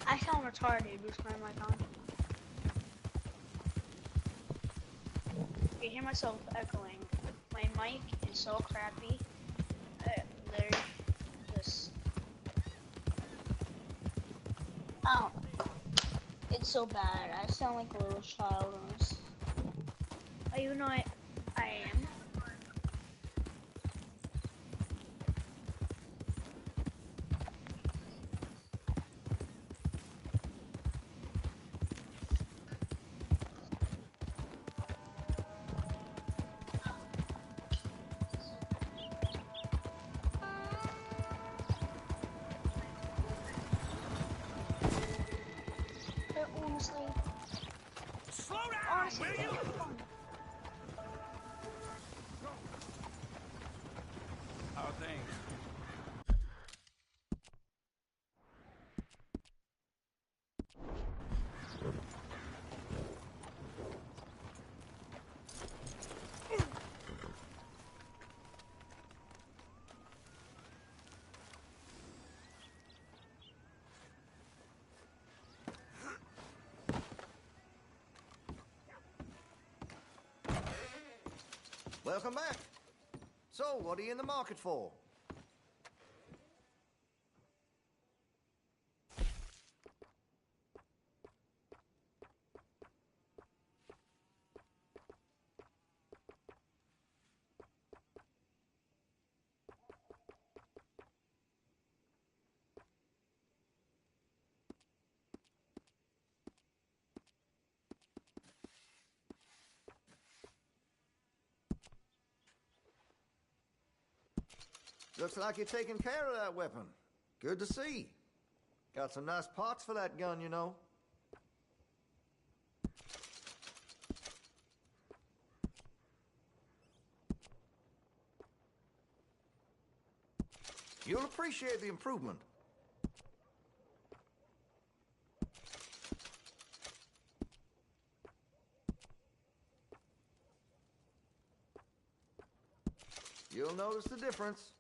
[SPEAKER 18] I sound retarded with my mic on. I can hear myself echoing. My mic is so crappy. There's just... Oh. It's so bad. I sound like a little child on this. Oh, even though I am.
[SPEAKER 3] down, will you?
[SPEAKER 5] How are things?
[SPEAKER 2] Welcome back. So, what are you in the market for? Looks like you're taking care of that weapon. Good to see. Got some nice parts for that gun, you know. You'll appreciate the improvement. You'll notice the difference.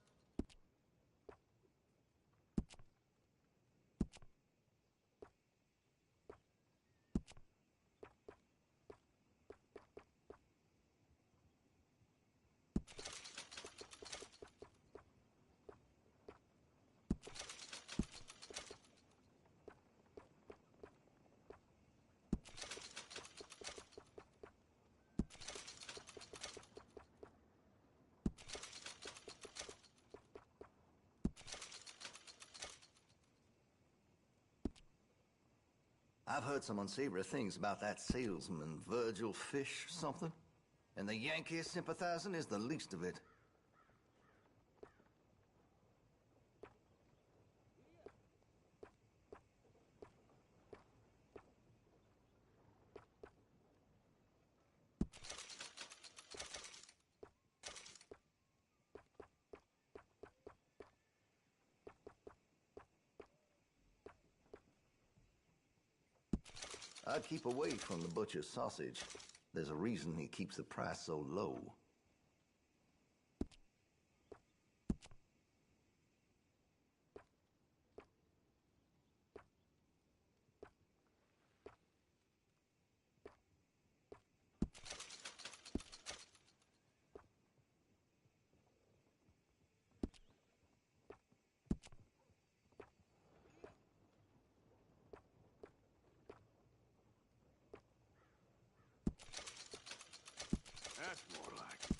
[SPEAKER 2] I've heard some unsavory things about that salesman, Virgil Fish something. And the Yankee sympathizing is the least of it. I'd keep away from the butcher's sausage. There's a reason he keeps the price so low.
[SPEAKER 3] That's more like it.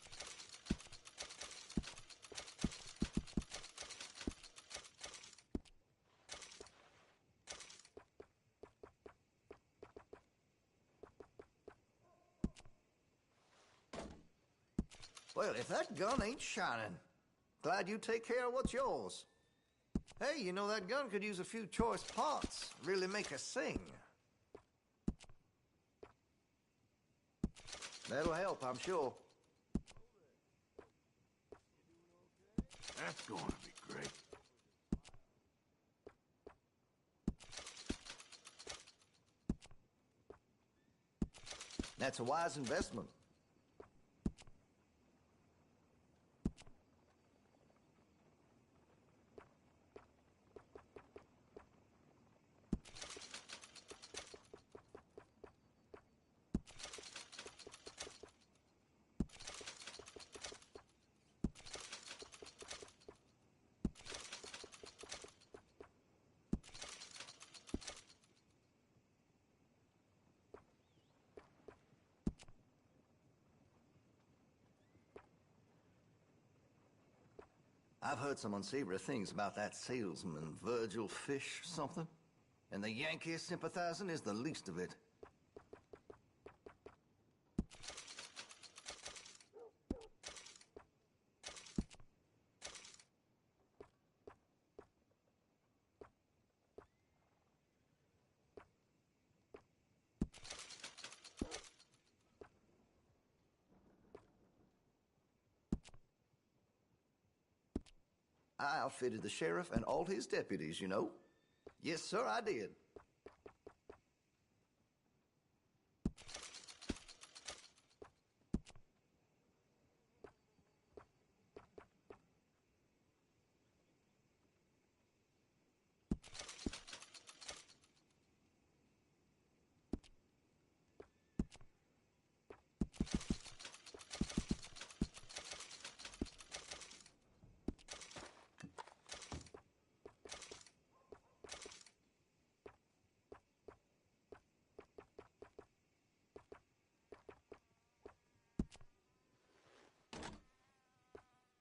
[SPEAKER 2] Well, if that gun ain't shining, glad you take care of what's yours. Hey, you know that gun could use a few choice parts, really make us sing. That'll help, I'm sure.
[SPEAKER 3] That's going to be great.
[SPEAKER 2] That's a wise investment. I've heard some unsavory things about that salesman, Virgil Fish something. And the Yankee sympathizing is the least of it.
[SPEAKER 19] I outfitted the sheriff and all his deputies, you know. Yes, sir, I did.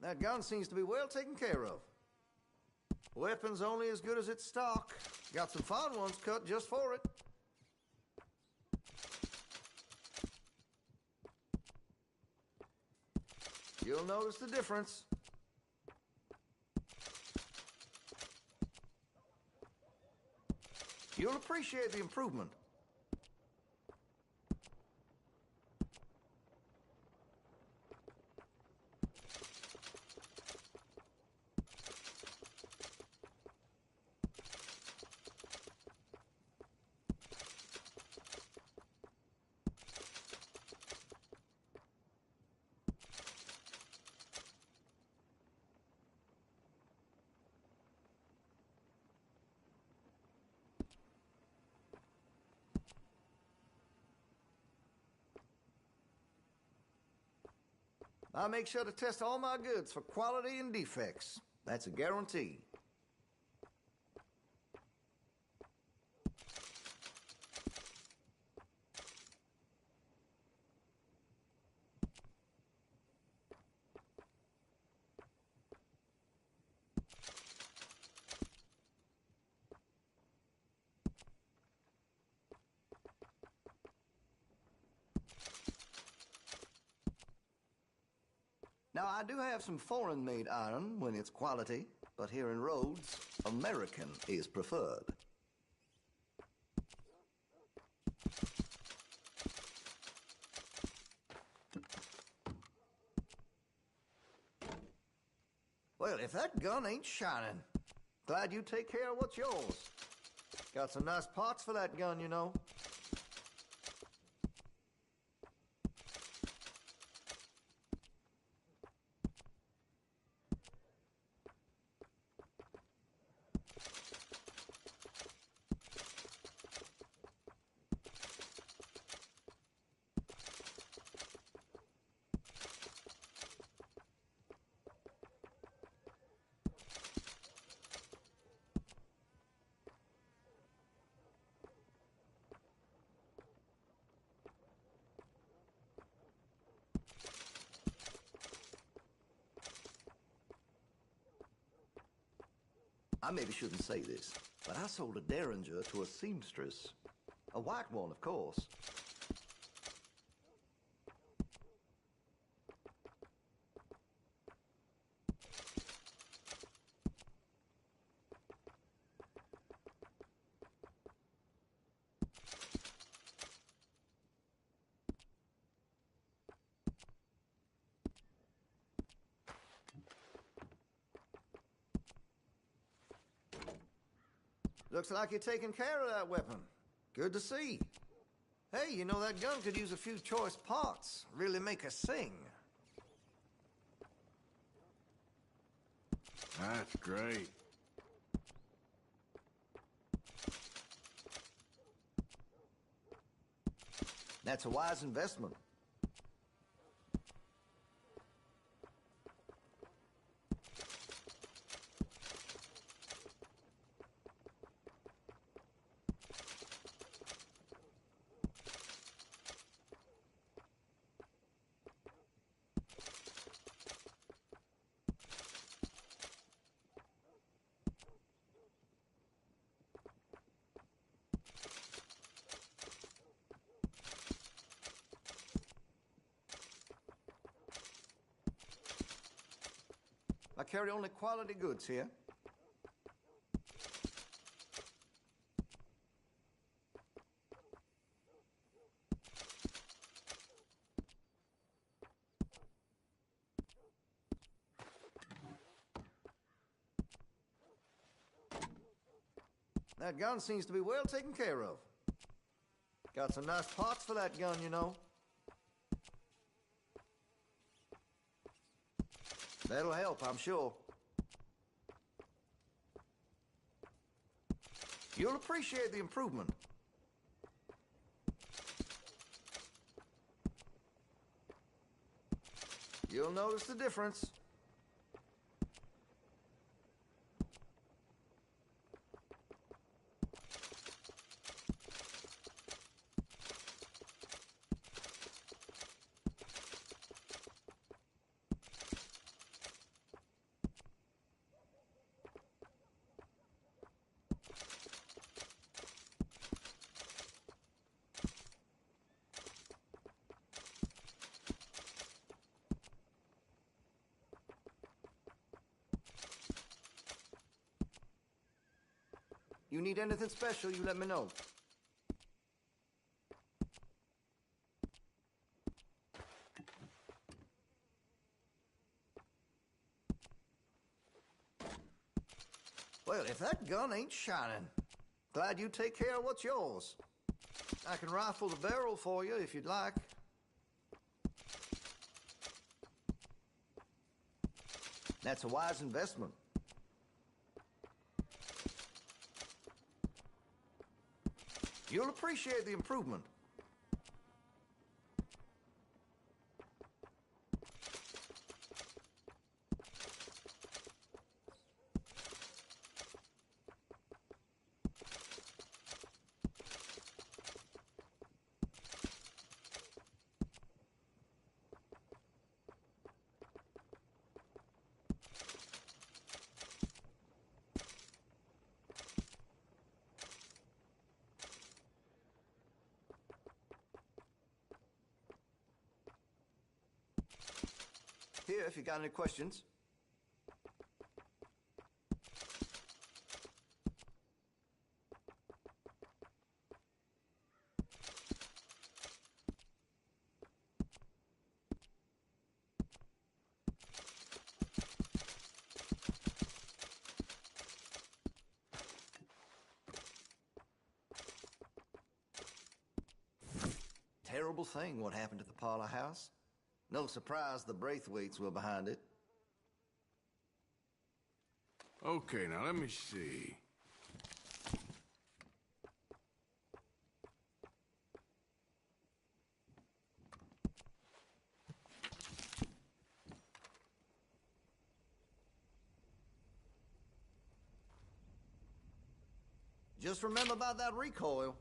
[SPEAKER 19] That gun seems to be well taken care of. Weapon's only as good as its stock. Got some fine ones cut just for it. You'll notice the difference. You'll appreciate the improvement. I make sure to test all my goods for quality and defects. That's a guarantee. Now, I do have some foreign-made iron when it's quality, but here in Rhodes, American is preferred. Well, if that gun ain't shining, glad you take care of what's yours. Got some nice parts for that gun, you know. I maybe shouldn't say this, but I sold a Derringer to a seamstress. A white one, of course. Looks like you're taking care of that weapon. Good to see. Hey, you know that gun could use a few choice parts. Really make us sing.
[SPEAKER 16] That's great.
[SPEAKER 19] That's a wise investment. I carry only quality goods here. That gun seems to be well taken care of. Got some nice parts for that gun, you know. That'll help, I'm sure. You'll appreciate the improvement. You'll notice the difference. You need anything special, you let me know. Well, if that gun ain't shining, glad you take care of what's yours. I can rifle the barrel for you if you'd like. That's a wise investment. You'll appreciate the improvement. Here, if you got any questions. Terrible thing what happened to the Parlor House. No surprise the Braithwaites were behind it.
[SPEAKER 16] Okay, now let me see.
[SPEAKER 19] Just remember about that recoil.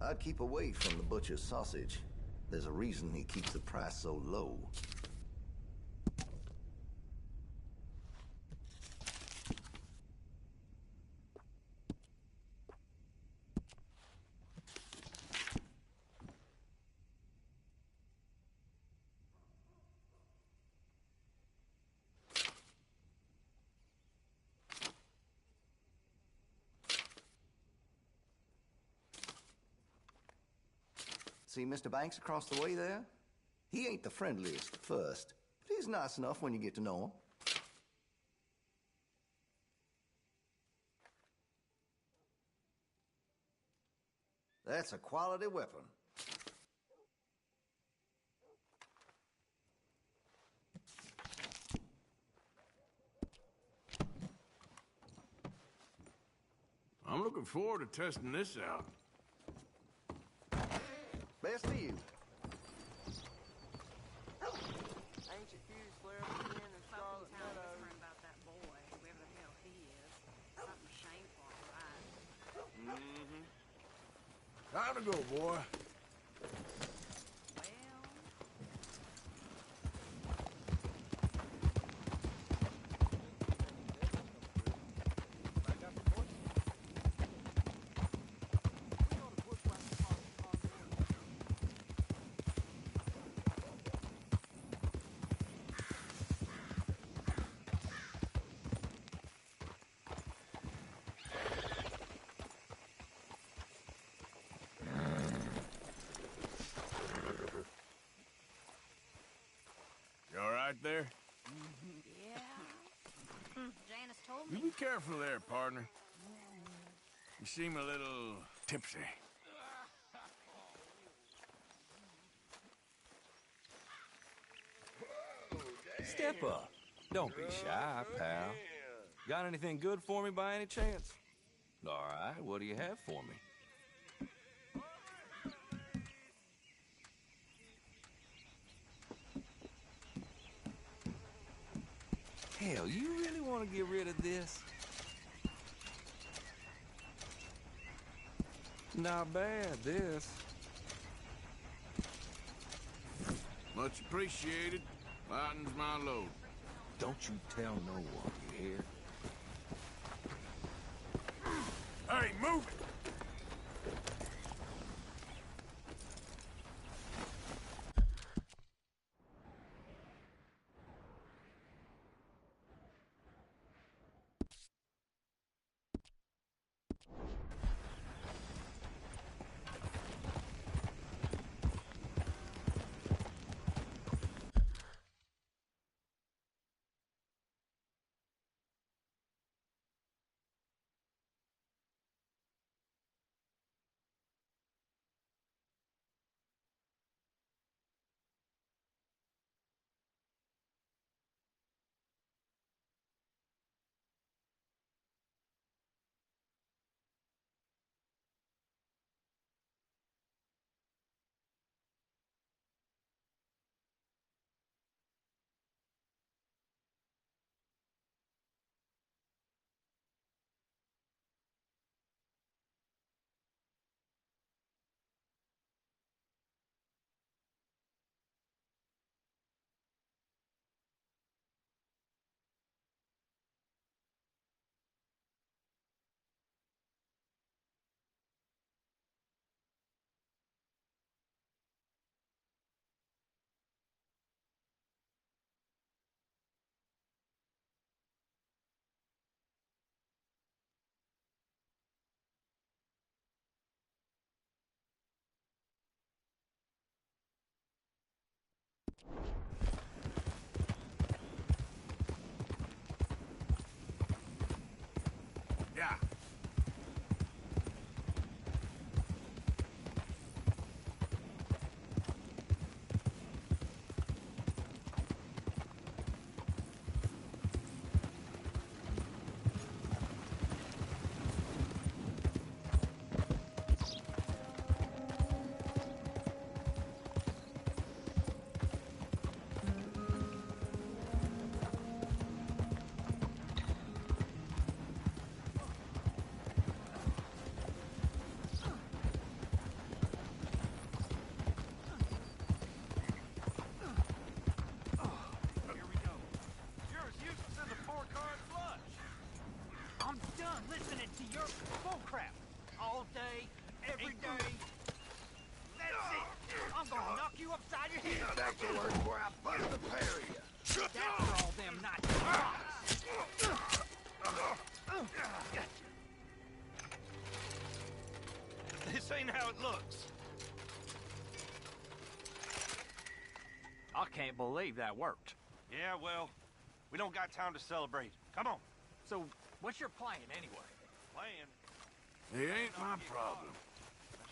[SPEAKER 19] I'd keep away from the butcher's sausage. There's a reason he keeps the price so low. See Mr. Banks across the way there? He ain't the friendliest at first, but he's nice enough when you get to know him. That's a quality weapon.
[SPEAKER 16] I'm looking forward to testing this out.
[SPEAKER 19] Best to you.
[SPEAKER 17] Ancient fuse flare again in Charlotte Meadows. About that boy, whoever the hell he is. Something shameful, right?
[SPEAKER 16] Time to go, boy. careful there, partner. You seem a little tipsy.
[SPEAKER 20] Step up. Don't be shy, pal. Got anything good for me by any chance? All right, what do you have for me? Hell, you really want to get rid of this? Not bad, this.
[SPEAKER 16] Much appreciated. Lightens my load.
[SPEAKER 20] Don't you tell no one, you hear?
[SPEAKER 3] Hey, move it! Yeah.
[SPEAKER 21] I'm done listening to your bullcrap all day, every day. That's it. I'm gonna knock you upside your head.
[SPEAKER 15] That's the word where I bust the pair of you.
[SPEAKER 21] That's for all them nights.
[SPEAKER 9] This ain't how it looks.
[SPEAKER 21] I can't believe that worked.
[SPEAKER 9] Yeah, well, we don't got time to celebrate. Come on.
[SPEAKER 21] So, what's your plan anyway?
[SPEAKER 9] Plan?
[SPEAKER 16] It ain't my problem.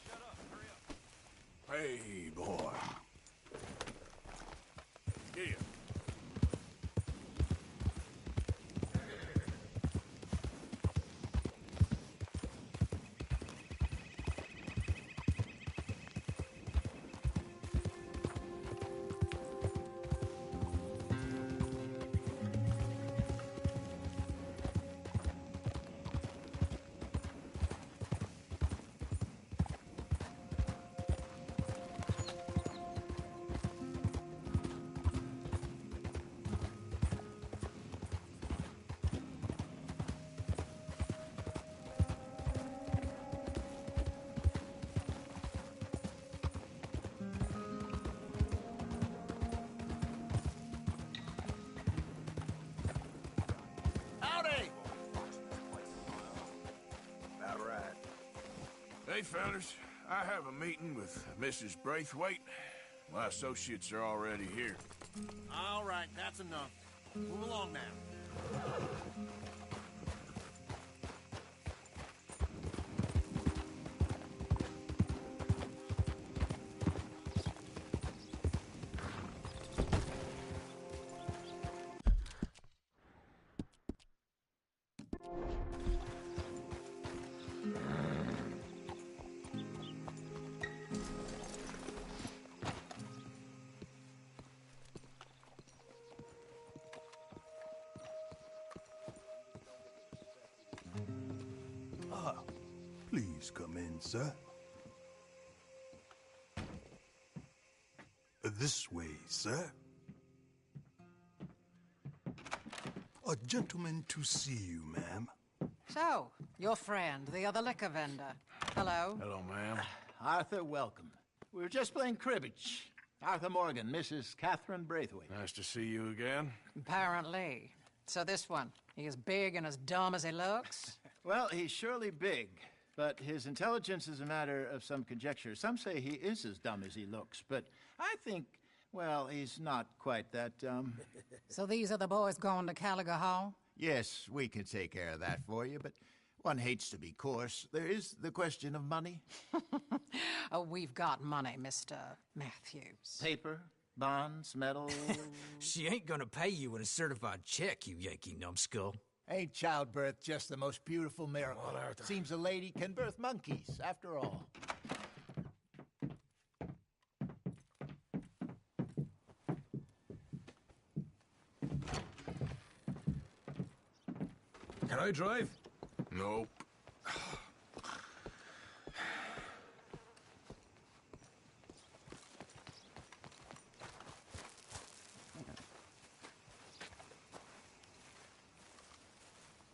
[SPEAKER 9] Shut up. Hurry up.
[SPEAKER 16] Hey, boy. Here. Hey, fellas. I have a meeting with Mrs. Braithwaite. My associates are already here.
[SPEAKER 22] All right, that's enough. Move along now.
[SPEAKER 4] Please come in, sir. This way, sir. A gentleman to see you, ma'am.
[SPEAKER 22] So, your friend, the other liquor vendor. Hello.
[SPEAKER 16] Hello, ma'am.
[SPEAKER 21] Arthur, welcome. We were just playing cribbage. Arthur Morgan, Mrs. Catherine Braithwaite.
[SPEAKER 16] Nice to see you again.
[SPEAKER 22] Apparently. So this one, he is big and as dumb as he looks?
[SPEAKER 21] Well, he's surely big, but his intelligence is a matter of some conjecture. Some say he is as dumb as he looks, but I think, well, he's not quite that dumb.
[SPEAKER 22] So these are the boys going to Caliga Hall?
[SPEAKER 23] Yes, we can take care of that for you, but one hates to be coarse. There is the question of money.
[SPEAKER 22] Oh, we've got money, Mr. Matthews.
[SPEAKER 21] Paper, bonds, metal.
[SPEAKER 24] She ain't gonna pay you with a certified check, you Yankee numbskull.
[SPEAKER 21] Ain't childbirth just the most beautiful miracle? Well, seems a lady can birth monkeys, after all.
[SPEAKER 16] Can I drive? Nope.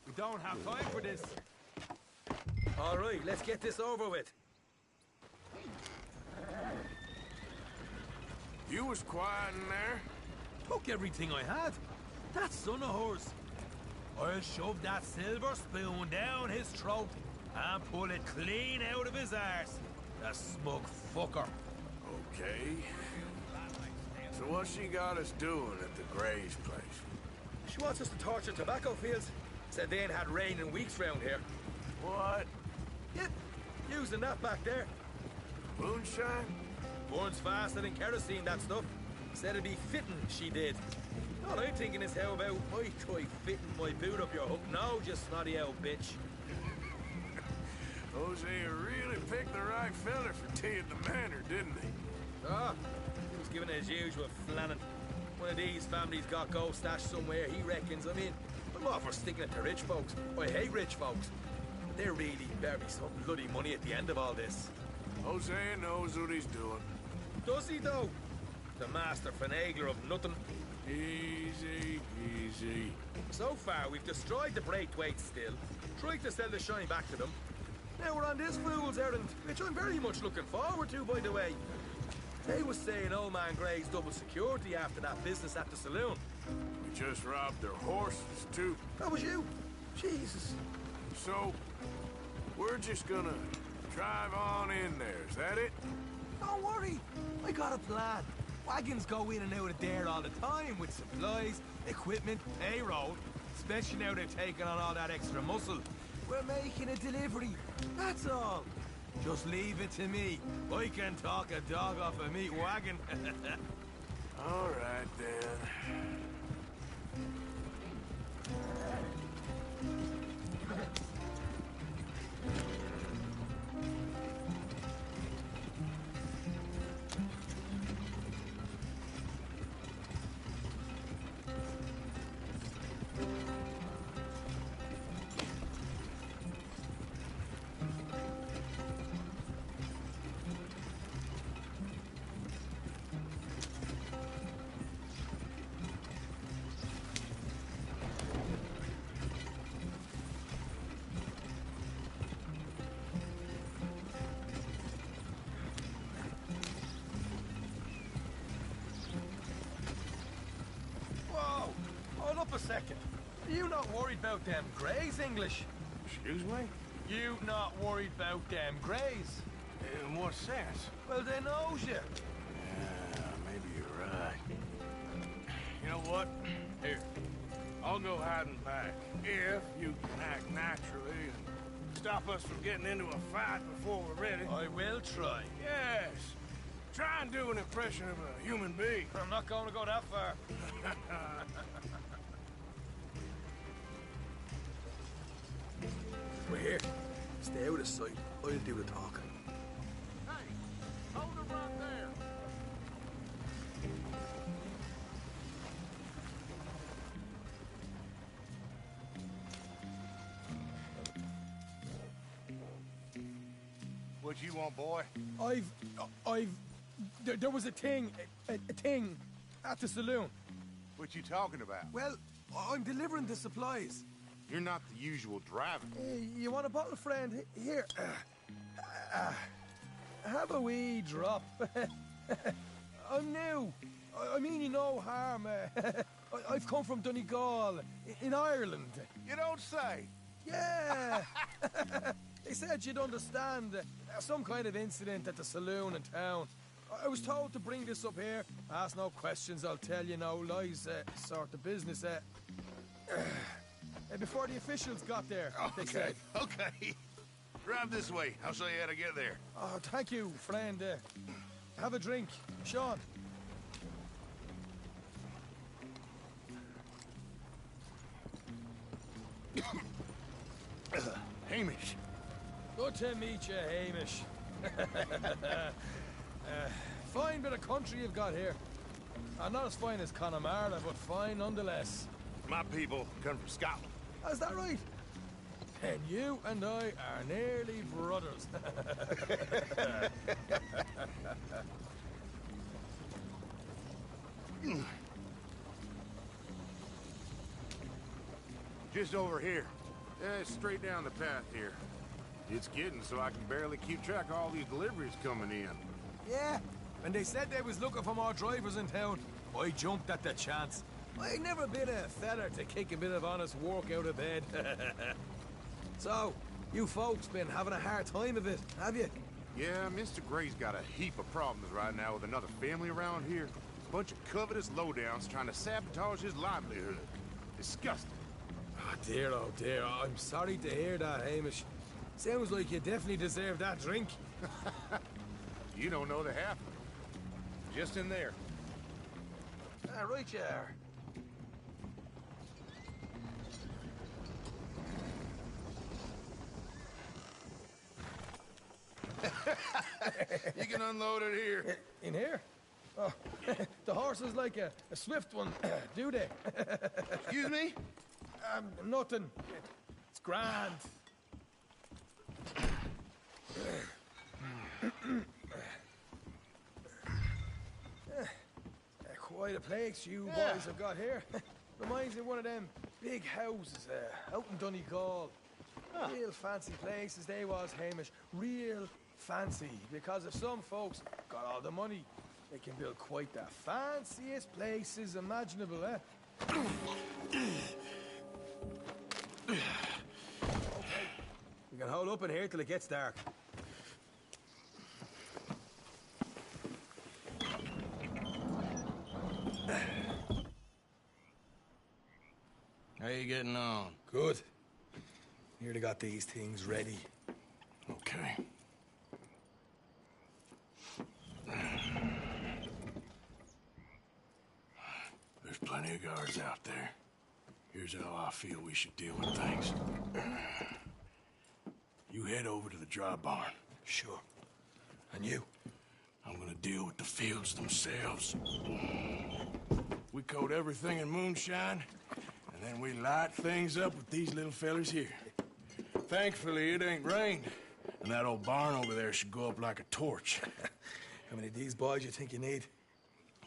[SPEAKER 24] We don't have time for this. All right, let's get this over with.
[SPEAKER 16] You was quiet in there.
[SPEAKER 24] Took everything I had. That son of hers. I'll shove that silver spoon down his throat and pull it clean out of his arse. The smug fucker.
[SPEAKER 16] Okay. So what she got us doing at the Gray's place?
[SPEAKER 24] She wants us to torture tobacco fields. Said they ain't had rain in weeks round here.
[SPEAKER 16] What?
[SPEAKER 24] Yeah, using that back there.
[SPEAKER 16] Moonshine?
[SPEAKER 24] Burns faster than kerosene, that stuff. Said it'd be fitting, she did. All I'm thinking is how about I try fitting my boot up your hook now, just snotty old bitch.
[SPEAKER 16] Hosea really picked the right fella for tea at the manor, didn't he?
[SPEAKER 24] Ah, he was giving his usual flannin'. One of these families got gold stashed somewhere, he reckons. I mean, I'm all for sticking it to rich folks. I hate rich folks. But there really better be some bloody money at the end of all this.
[SPEAKER 16] Hosea knows what he's doing.
[SPEAKER 24] Does he, though? The master finagler of nothing.
[SPEAKER 16] Easy, easy.
[SPEAKER 24] So far, we've destroyed the Braithwaites still, tried to sell the shine back to them. Now we're on this fool's errand, which I'm very much looking forward to, by the way. They was saying Old Man Gray's double security after that business at the saloon.
[SPEAKER 16] We just robbed their horses, too.
[SPEAKER 24] That was you? Jesus.
[SPEAKER 16] So, we're just gonna drive on in there, is that it?
[SPEAKER 24] Don't worry, I got a plan. Wagons go in and out of there all the time with supplies, equipment, payroll. Especially now they've taken on all that extra muscle. We're making a delivery, that's all. Just leave it to me. I can talk a dog off a meat wagon.
[SPEAKER 16] All right, then.
[SPEAKER 24] A second. Are you not worried about them Greys, English?
[SPEAKER 16] Excuse me?
[SPEAKER 24] You not worried about them Greys?
[SPEAKER 16] In what sense?
[SPEAKER 24] Well, they knows you.
[SPEAKER 16] Yeah, maybe you're right. You know what? Here, I'll go hiding back. If you can act naturally and stop us from getting into a fight before we're ready.
[SPEAKER 24] I will try.
[SPEAKER 16] Yes. Try and do an impression of a human being.
[SPEAKER 24] I'm not going to go that far. We're here. Stay out of sight. I'll do the talking.
[SPEAKER 16] Hey, hold it right there. What you want, boy?
[SPEAKER 24] There was a thing at the saloon.
[SPEAKER 16] What you talking about?
[SPEAKER 24] Well, I'm delivering the supplies.
[SPEAKER 16] You're not the usual driver.
[SPEAKER 24] You want a bottle, friend? Here. Have a wee drop. I'm new. I mean you no harm. I've come from Donegal, in Ireland.
[SPEAKER 16] You don't say.
[SPEAKER 24] Yeah. They said you'd understand. Some kind of incident at the saloon in town. I was told to bring this up here. Ask no questions, I'll tell you no lies. Sort of business. Before the officials got there, they said.
[SPEAKER 16] Okay. Drive this way. I'll show you how to get there.
[SPEAKER 24] Oh, thank you, friend. Have a drink. Sean.
[SPEAKER 16] Hamish.
[SPEAKER 24] Good to meet you, Hamish. Fine bit of country you've got here. Not as fine as Connemara, but fine nonetheless.
[SPEAKER 16] My people come from Scotland.
[SPEAKER 24] Is that right? And you and I are nearly brothers.
[SPEAKER 16] Just over here. Straight down the path here. It's getting so I can barely keep track of all these deliveries coming in.
[SPEAKER 24] Yeah, when they said they was looking for more drivers in town, I jumped at the chance. I never been a feller to kick a bit of honest work out of bed. So, you folks been having a hard time of it, have you?
[SPEAKER 16] Yeah, Mr. Gray's got a heap of problems right now with another family around here. Bunch of covetous lowdowns trying to sabotage his livelihood. Disgusting.
[SPEAKER 24] Oh dear, I'm sorry to hear that, Hamish. Sounds like you definitely deserve that drink.
[SPEAKER 16] You don't know the half of it. Just in there.
[SPEAKER 24] Right you are.
[SPEAKER 16] You can unload it here.
[SPEAKER 24] In here? Oh, the horse is like a swift one, do they?
[SPEAKER 16] Excuse me?
[SPEAKER 24] Nothing. It's grand. Quite a place you boys have got here. Reminds me of one of them big houses out in Donegal. Real fancy places they was, Hamish. Real fancy. Because if some folks got all the money, they can build quite the fanciest places imaginable, Okay. We can hold up in here till it gets dark.
[SPEAKER 16] How you getting on?
[SPEAKER 24] Good. Nearly got these things ready.
[SPEAKER 16] Okay. There's plenty of guards out there. Here's how I feel we should deal with things. You head over to the dry barn.
[SPEAKER 24] Sure. And you?
[SPEAKER 16] I'm gonna deal with the fields themselves. We coat everything in moonshine, and then we light things up with these little fellers here. Thankfully, it ain't rained, and that old barn over there should go up like a torch.
[SPEAKER 24] How many of these boys you think you need?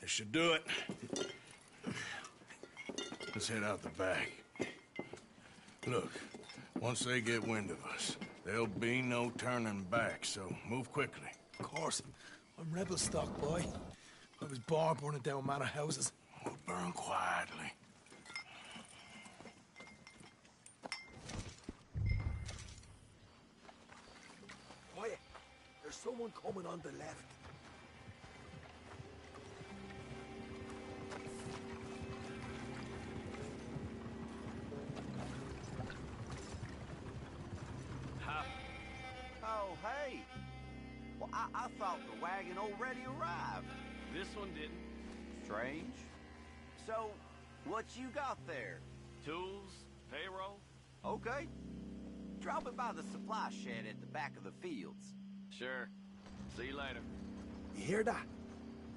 [SPEAKER 16] This should do it. Let's head out the back. Look, once they get wind of us, there'll be no turning back, so move quickly.
[SPEAKER 24] Of course. I'm rebel stock, boy. I was born burning down manor houses.
[SPEAKER 16] We'll burn quietly.
[SPEAKER 24] Quiet. There's someone coming on the left.
[SPEAKER 6] Oh, hey. Well, I thought the wagon already arrived.
[SPEAKER 7] This one didn't.
[SPEAKER 6] Strange. So, what you got there?
[SPEAKER 7] Tools, payroll.
[SPEAKER 6] Okay. Drop it by the supply shed at the back of the fields.
[SPEAKER 7] Sure. See you later.
[SPEAKER 24] You hear that?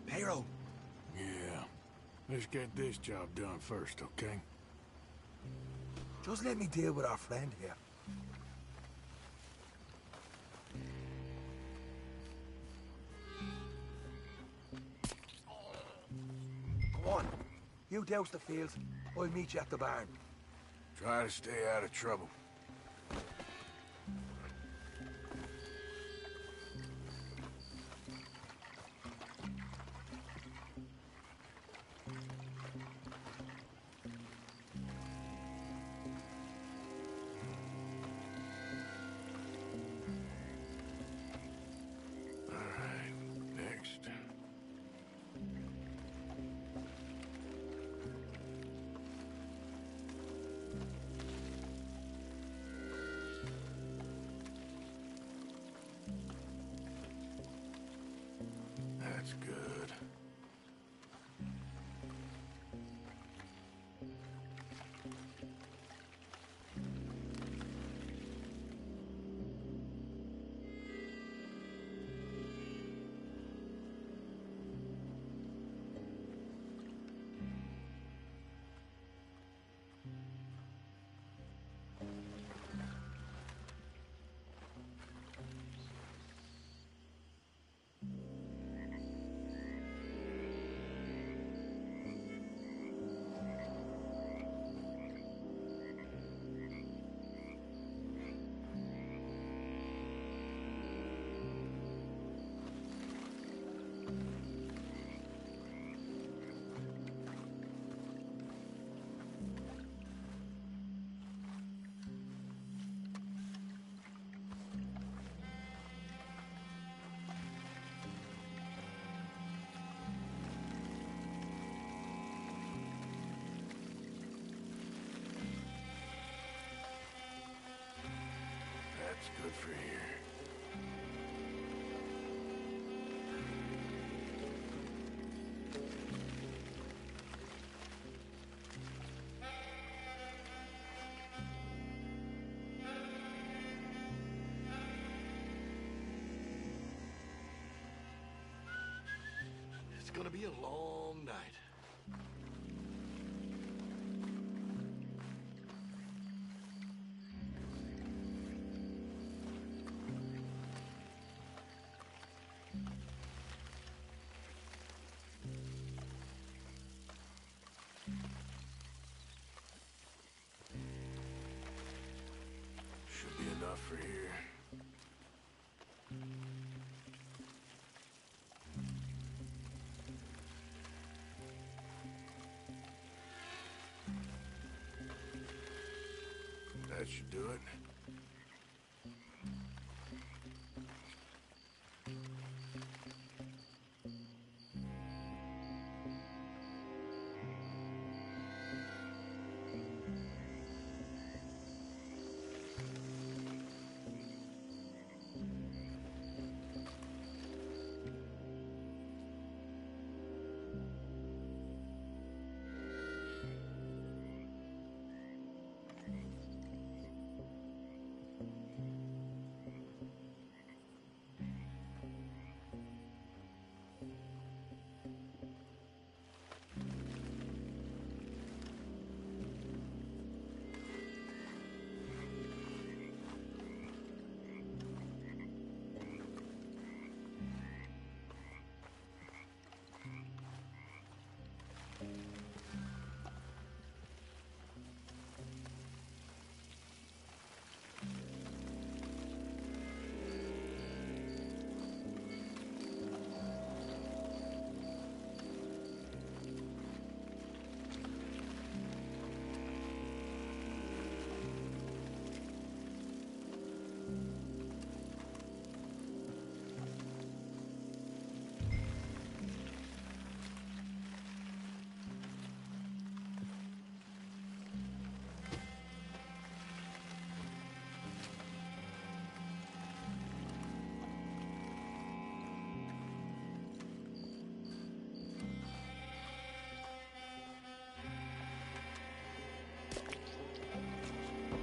[SPEAKER 24] Payroll.
[SPEAKER 16] Yeah. Let's get this job done first, okay?
[SPEAKER 24] Just let me deal with our friend here. You douse the fields. I'll meet you at the barn.
[SPEAKER 16] Try to stay out of trouble. That's good. That's good for here. It's gonna be a long night. Should be enough for here. That should do it.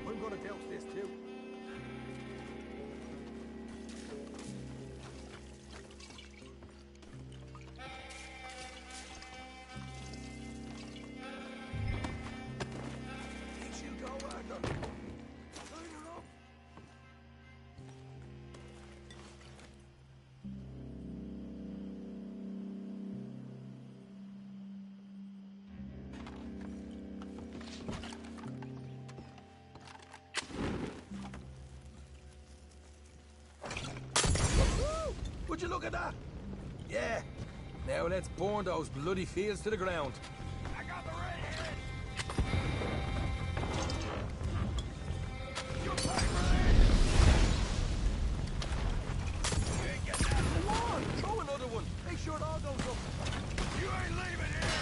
[SPEAKER 24] I'm gonna douse this too. Did you go, Arthur? Sign her up. look at that! Yeah. Now let's burn those bloody fields to the ground.
[SPEAKER 3] I got the redhead! You play red! You ain't getting out of the
[SPEAKER 24] Come on, throw another one. Make sure it all goes up.
[SPEAKER 3] You ain't leaving here!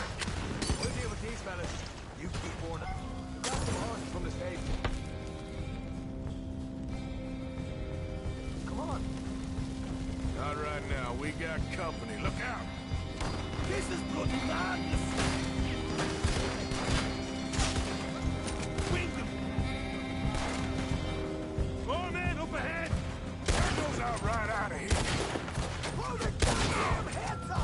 [SPEAKER 24] We'll deal with these fellas. You keep burning. Grab some horses from the stable. Come on.
[SPEAKER 3] Not right now. We got company. Look out!
[SPEAKER 24] This is bloody madness!
[SPEAKER 3] Wing them! More men up ahead! Turn those out right out of here!
[SPEAKER 24] Blow their goddamn heads off!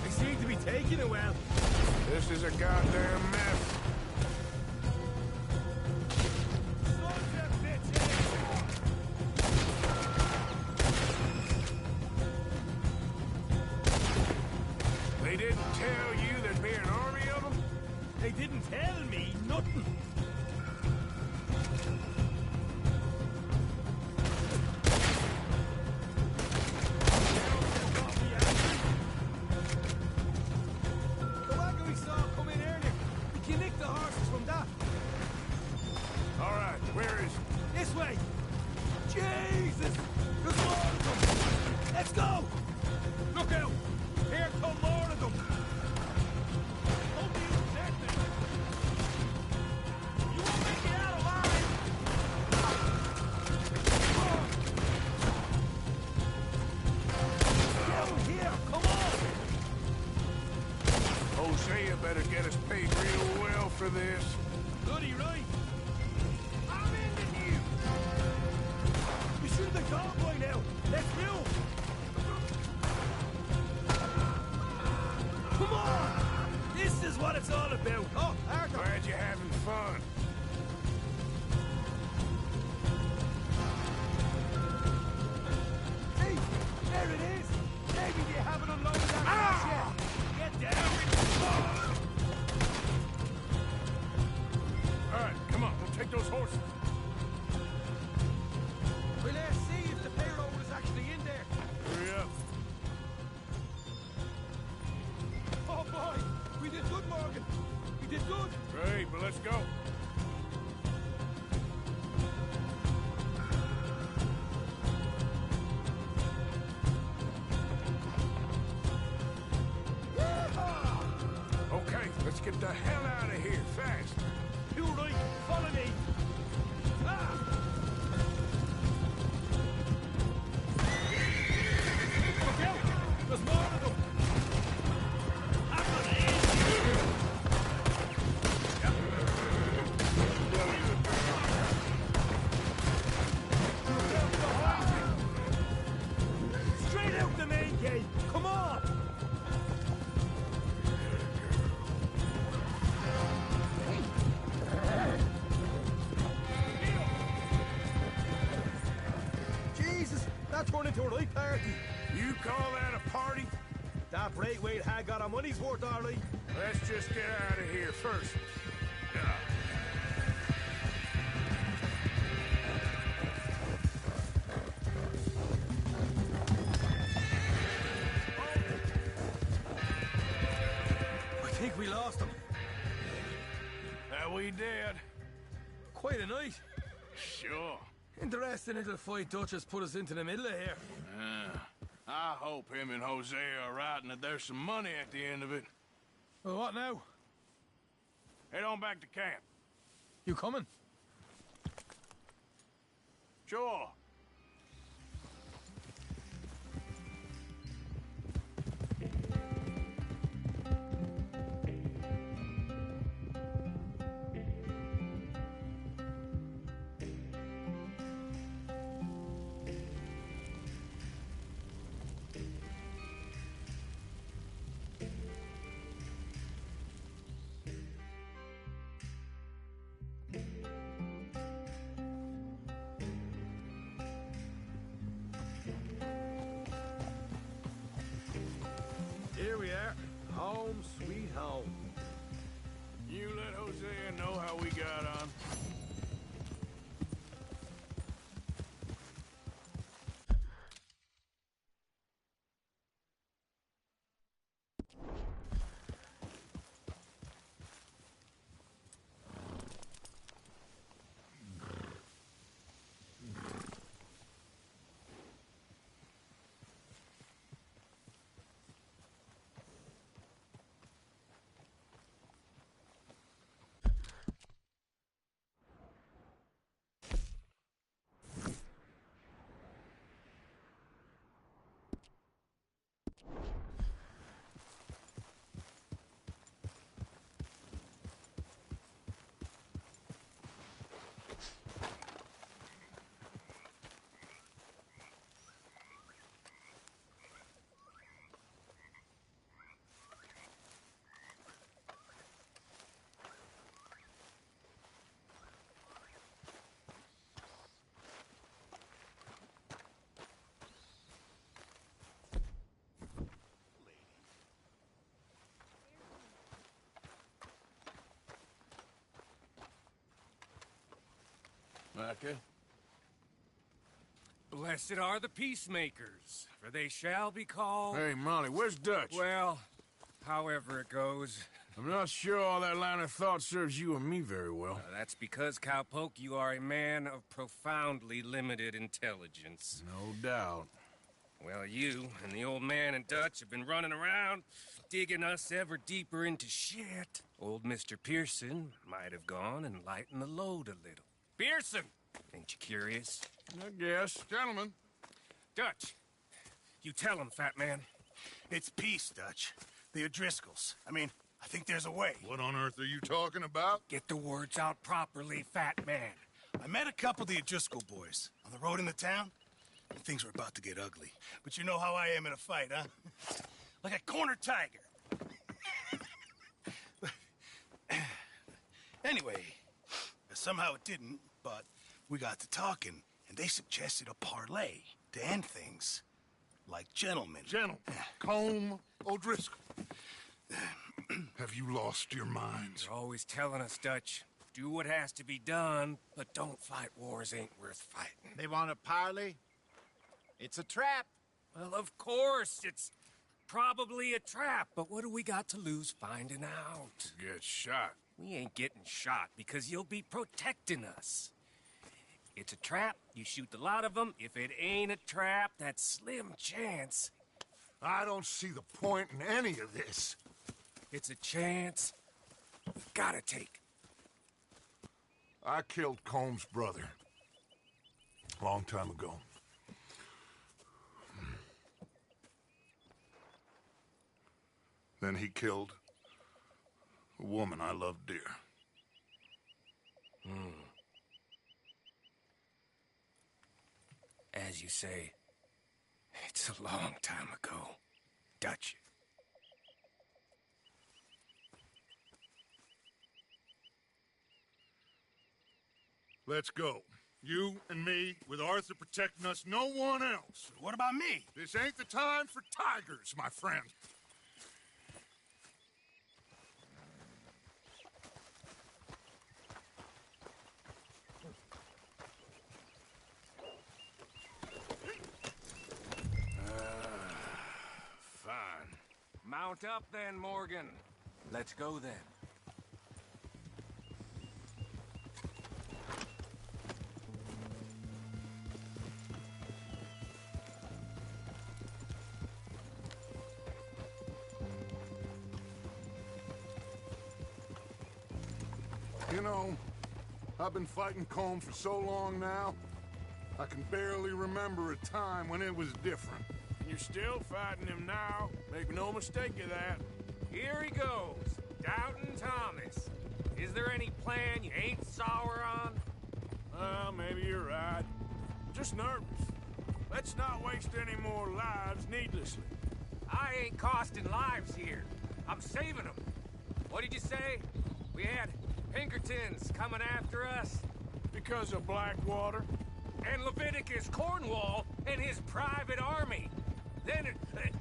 [SPEAKER 3] They seem to be taking it well. This is a goddamn mess. They didn't tell you there'd be an army of them?
[SPEAKER 24] They didn't tell me nothing. The wagon we saw come in earlier. We can nick the horses from that.
[SPEAKER 3] All right, where is it?
[SPEAKER 24] This way. Jesus! There's more of them. Let's go! Look out! Here come more of them. Hope you protect me. You won't make it out alive. Down here, come on!
[SPEAKER 3] Hosea better get us paid real well for this.
[SPEAKER 24] Bloody right. I'm in the news. We should have been gone by now. Let's move. Come on! This is what it's all about. Oh, Arthur.
[SPEAKER 3] Glad you're having fun.
[SPEAKER 24] Hey, there it is. Maybe they haven't unloaded that horse yet. Get down.
[SPEAKER 3] All right, come on, we'll take those horses.
[SPEAKER 24] Well, let's see if the payroll is actually in there.
[SPEAKER 3] Hurry up.
[SPEAKER 24] Oh, boy. We did good, Morgan. We did good.
[SPEAKER 3] Great, but let's go. Okay, let's get the hell out of here fast.
[SPEAKER 24] You right. Follow me. Ah! Look out! There's more of them. I'm gonna eat you. Straight out the main gate. Come on. Jesus, that turned into a right party.
[SPEAKER 3] You call that a party?
[SPEAKER 24] That Braithwaite had got our money's worth, all right.
[SPEAKER 3] Let's just get out of here first.
[SPEAKER 24] I think we lost him.
[SPEAKER 3] That we did.
[SPEAKER 24] Quite a night.
[SPEAKER 3] Sure.
[SPEAKER 24] Interesting little fight Duchess put us into the middle of here.
[SPEAKER 3] I hope him and Hosea are right and that there's some money at the end of it.
[SPEAKER 24] Well, what now?
[SPEAKER 3] Head on back to camp.
[SPEAKER 24] You coming?
[SPEAKER 3] Sure. all we got on.
[SPEAKER 16] Okay.
[SPEAKER 12] Blessed are the peacemakers, for they shall be called...
[SPEAKER 16] Hey, Molly, where's Dutch?
[SPEAKER 12] Well, however it goes.
[SPEAKER 16] I'm not sure all that line of thought serves you and me very well.
[SPEAKER 12] That's because, Cowpoke, you are a man of profoundly limited intelligence.
[SPEAKER 16] No doubt.
[SPEAKER 12] Well, you and the old man and Dutch have been running around, digging us ever deeper into shit. Old Mr. Pearson might have gone and lightened the load a little. Pearson! Ain't you curious?
[SPEAKER 16] I guess. Gentlemen.
[SPEAKER 12] Dutch, you tell him, fat man.
[SPEAKER 8] It's peace, Dutch. The O'Driscolls. I mean, I think there's a way.
[SPEAKER 15] What on earth are you talking about?
[SPEAKER 12] Get the words out properly, fat man.
[SPEAKER 8] I met a couple of the O'Driscoll boys on the road into town, and things were about to get ugly. But you know how I am in a fight, huh? Like a corner tiger. Anyway, somehow it didn't, but we got to talking, and they suggested a parlay to end things. Like gentlemen.
[SPEAKER 15] Gentlemen. Colm O'Driscoll. Have you lost your minds?
[SPEAKER 12] You're always telling us, Dutch. Do what has to be done, but don't fight wars ain't worth fighting.
[SPEAKER 21] They want a parley? It's a trap.
[SPEAKER 12] Well, of course, it's probably a trap, but what do we got to lose finding out?
[SPEAKER 16] Get shot.
[SPEAKER 12] We ain't getting shot because you'll be protecting us. It's a trap, you shoot the lot of them. If it ain't a trap, that's slim chance.
[SPEAKER 15] I don't see the point in any of this.
[SPEAKER 12] It's a chance we gotta take.
[SPEAKER 15] I killed Colm's brother. A long time ago. Then he killed a woman I loved dear.
[SPEAKER 12] As you say, it's a long time ago, Dutch.
[SPEAKER 15] Let's go. You and me, with Arthur protecting us, no one else.
[SPEAKER 8] What about me?
[SPEAKER 15] This ain't the time for tigers, my friend.
[SPEAKER 12] Fine. Mount up then, Morgan. Let's go then.
[SPEAKER 15] You know, I've been fighting Colm for so long now, I can barely remember a time when it was different.
[SPEAKER 3] And you're still fighting him now. Make no mistake of that.
[SPEAKER 12] Here he goes, Doubting Thomas. Is there any plan you ain't sour on?
[SPEAKER 3] Well, maybe you're right. I'm just nervous. Let's not waste any more lives needlessly.
[SPEAKER 12] I ain't costing lives here. I'm saving them. What did you say? We had Pinkertons coming after us?
[SPEAKER 3] Because of Blackwater?
[SPEAKER 12] And Leviticus Cornwall and his private army. Then,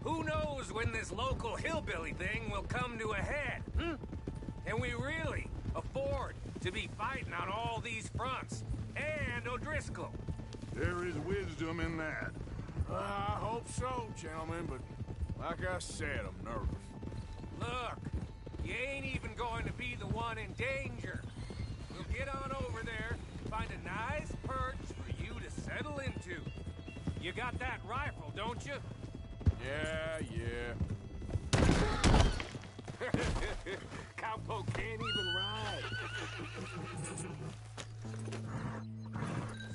[SPEAKER 12] who knows when this local hillbilly thing will come to a head, Can we really afford to be fighting on all these fronts. And O'Driscoll.
[SPEAKER 15] There is wisdom in that.
[SPEAKER 16] I hope so, gentlemen, but like I said, I'm nervous.
[SPEAKER 12] Look, you ain't even going to be the one in danger. We'll get on over there, find a nice perch for you to settle into. You got that rifle, don't you?
[SPEAKER 16] Yeah.
[SPEAKER 12] Cowpoke can't even ride.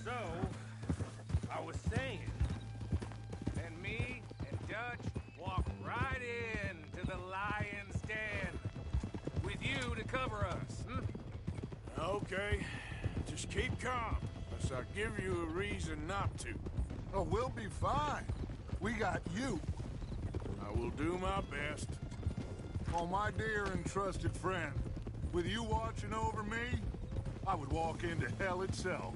[SPEAKER 12] So, I was saying, and me and Dutch walk right into the lion's den with you to cover us.
[SPEAKER 16] Okay, just keep calm, unless I give you a reason not to.
[SPEAKER 15] Oh, we'll be fine. We got you.
[SPEAKER 16] I will do my best.
[SPEAKER 15] Oh, my dear and trusted friend, with you watching over me, I would walk into hell itself.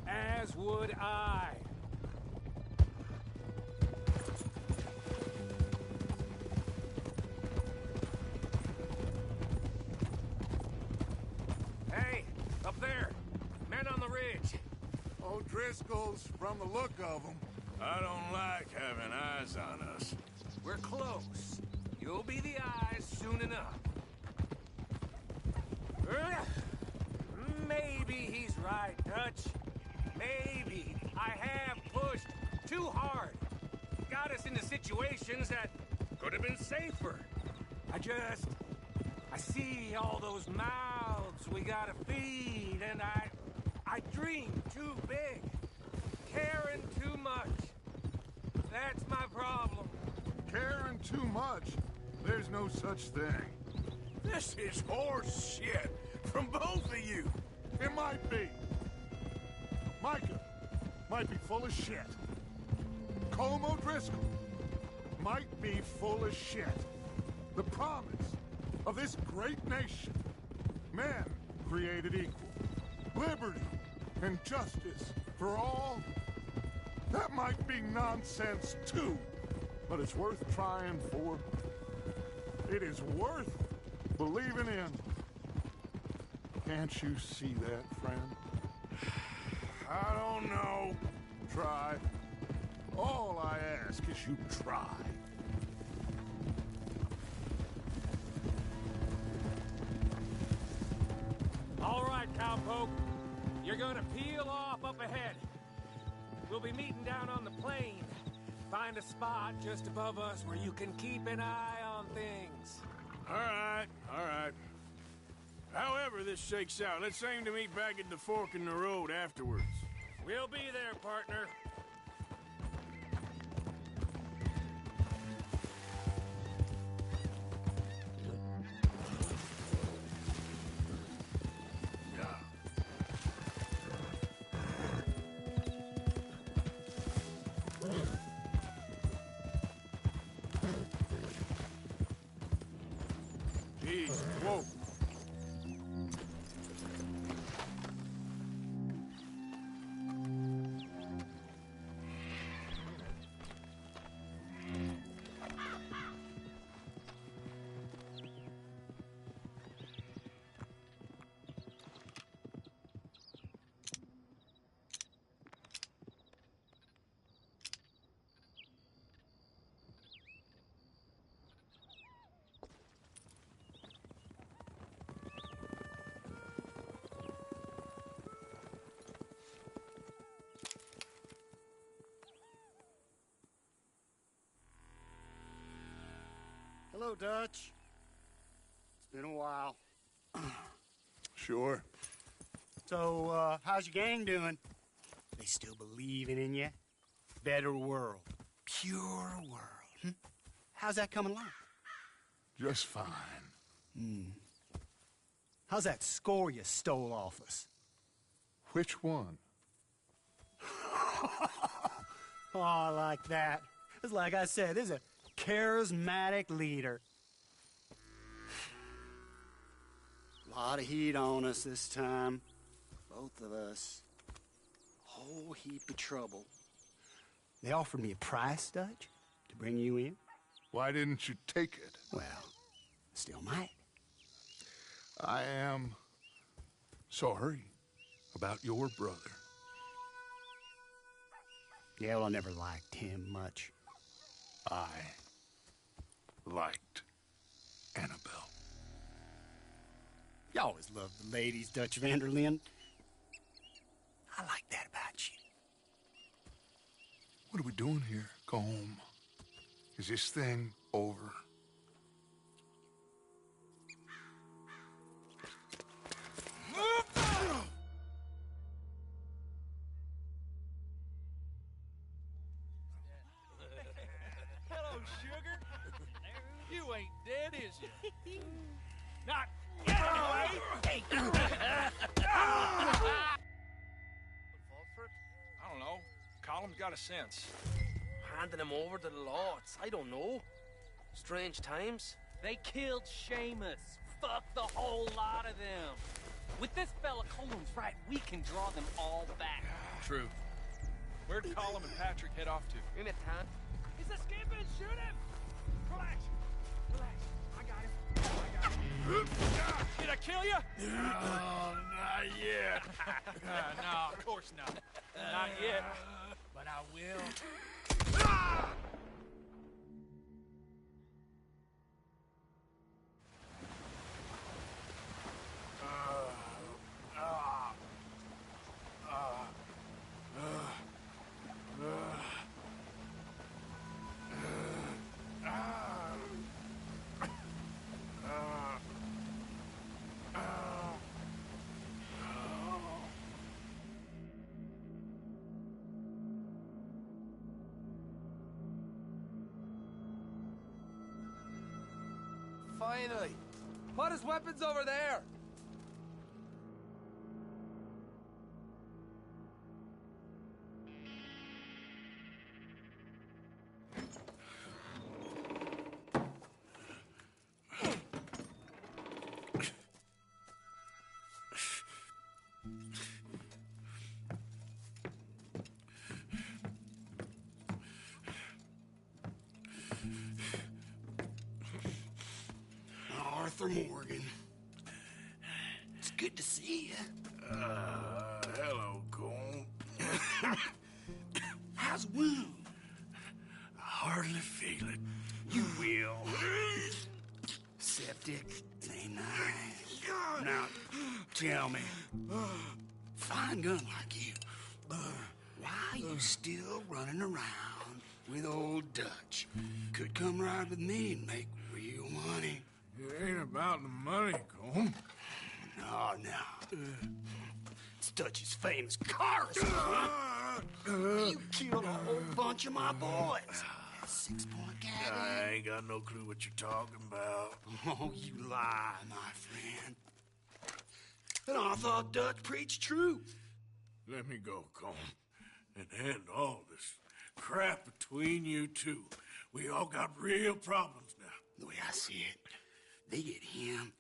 [SPEAKER 12] As would I. Hey, up there. Men on the ridge.
[SPEAKER 15] O'Driscoll's, from the look of them.
[SPEAKER 16] I don't like having eyes on us.
[SPEAKER 12] We're close. You'll be the eyes soon enough. Maybe he's right, Dutch. Maybe I have pushed too hard. Got us into situations that could have been safer. I see all those mouths we gotta feed, and I dream too big. Caring too much. That's my problem.
[SPEAKER 15] Caring too much? There's no such thing.
[SPEAKER 16] This is horse shit from both of you.
[SPEAKER 15] It might be. Micah might be full of shit. Colm O'Driscoll might be full of shit. The promise of this great nation. Men created equal. Liberty and justice for all. That might be nonsense too. But it's worth trying for. It is worth believing in. Can't you see that, friend?
[SPEAKER 16] I don't know.
[SPEAKER 15] Try. All I ask is you try.
[SPEAKER 12] All right, Cowpoke. You're gonna peel off up ahead. We'll be meeting down on the plain. Find a spot just above us where you can keep an eye on things.
[SPEAKER 16] All right. However this shakes out, let's aim to meet back at the fork in the road afterwards.
[SPEAKER 12] We'll be there, partner.
[SPEAKER 16] Jeez, whoa.
[SPEAKER 10] Hello, Dutch. It's been a while.
[SPEAKER 15] Sure.
[SPEAKER 10] So, how's your gang doing? They still believing in you? Better world. Pure world. How's that coming along?
[SPEAKER 15] Just fine.
[SPEAKER 10] How's that score you stole off us?
[SPEAKER 15] Which one?
[SPEAKER 10] Oh, I like that. It's like I said, this is a charismatic leader. A lot of heat on us this time. Both of us. Whole heap of trouble. They offered me a price, Dutch, to bring you in.
[SPEAKER 15] Why didn't you take it?
[SPEAKER 10] Well, still might.
[SPEAKER 15] I am Sorry about your brother.
[SPEAKER 10] Yeah, well, I never liked him much.
[SPEAKER 15] I liked Annabelle.
[SPEAKER 10] You always loved the ladies, Dutch van der Linde. I like that about you.
[SPEAKER 15] What are we doing here? Go home. Is this thing over?
[SPEAKER 9] Hello, sugar. You ain't dead, is you? Not yet, anyway.
[SPEAKER 1] I don't know. Colum's got a sense. Handing him over to the lords. I don't know. Strange times.
[SPEAKER 11] They killed Seamus. Fuck the whole lot of them. With this fella Colum's right, we can draw them all back.
[SPEAKER 1] True. Where'd Colum and Patrick head off to?
[SPEAKER 11] In a town.
[SPEAKER 9] He's escaping! Shoot him! Relax. Relax. I got him. Did I kill you?
[SPEAKER 16] Oh, not yet.
[SPEAKER 9] No, of course not. Not yet. But I will.
[SPEAKER 24] Finally! Put his weapons over there!
[SPEAKER 10] Arthur Morgan. It's good to see you.
[SPEAKER 16] Hello, Colm.
[SPEAKER 10] How's the wound?
[SPEAKER 16] I hardly feel it. You will.
[SPEAKER 10] Septic. Ain't nice. Now, tell me. Fine gun like you. Why you still running around with old Dutch? Could come right with me and make real money.
[SPEAKER 16] It ain't about the money, Colm.
[SPEAKER 10] No, no. It's Dutch's famous car. You killed a whole bunch of my boys. 6-point gag.
[SPEAKER 16] I ain't got no clue what you're talking about.
[SPEAKER 10] Oh, you lie, my friend. And I thought Dutch preached truth.
[SPEAKER 16] Let me go, Colm, and end all this crap between you two. We all got real problems now.
[SPEAKER 10] The way I see it, they get him.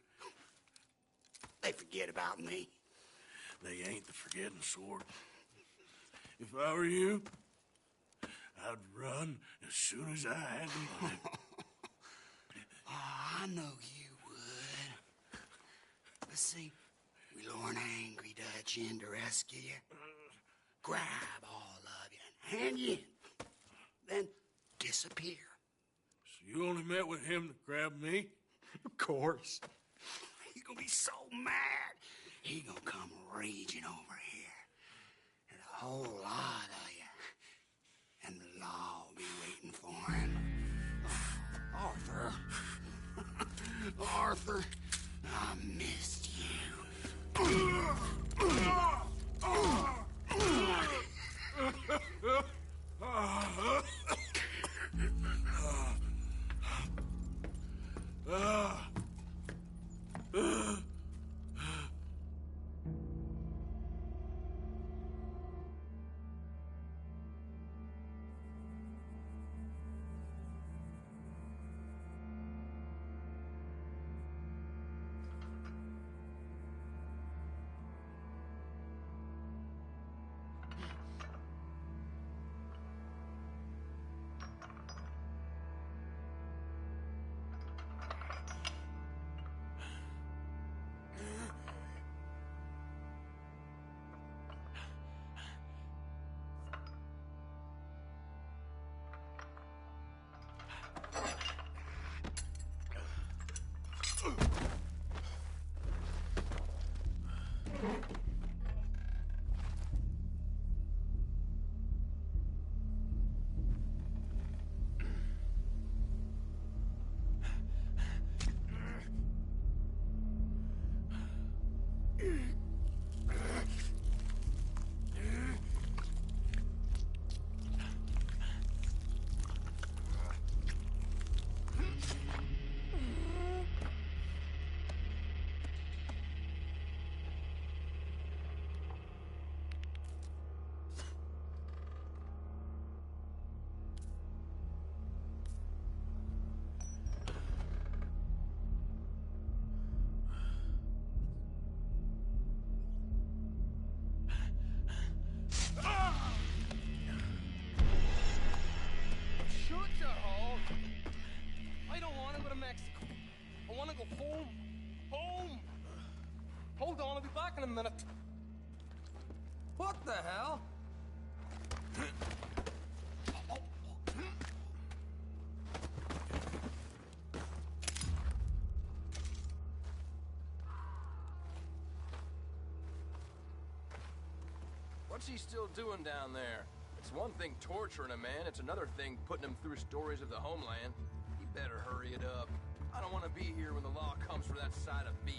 [SPEAKER 10] They forget about me.
[SPEAKER 16] They ain't the forgetting sort. If I were you, I'd run as soon as I had the money.
[SPEAKER 10] Oh, I know you would. But see, we lure an angry Dutch in to rescue you. Grab all of you and hand you in. Then disappear.
[SPEAKER 16] So you only met with him to grab me?
[SPEAKER 10] Of course. He gonna be so mad. He gonna come raging over here. And a whole lot of you. And the law will be waiting for him. Oh, Arthur. Arthur, I missed you.
[SPEAKER 1] back in a minute.
[SPEAKER 24] What the hell?
[SPEAKER 1] What's he still doing down there? It's one thing torturing a man, it's another thing putting him through stories of the homeland. He better hurry it up. I don't want to be here when the law comes for that side of beef.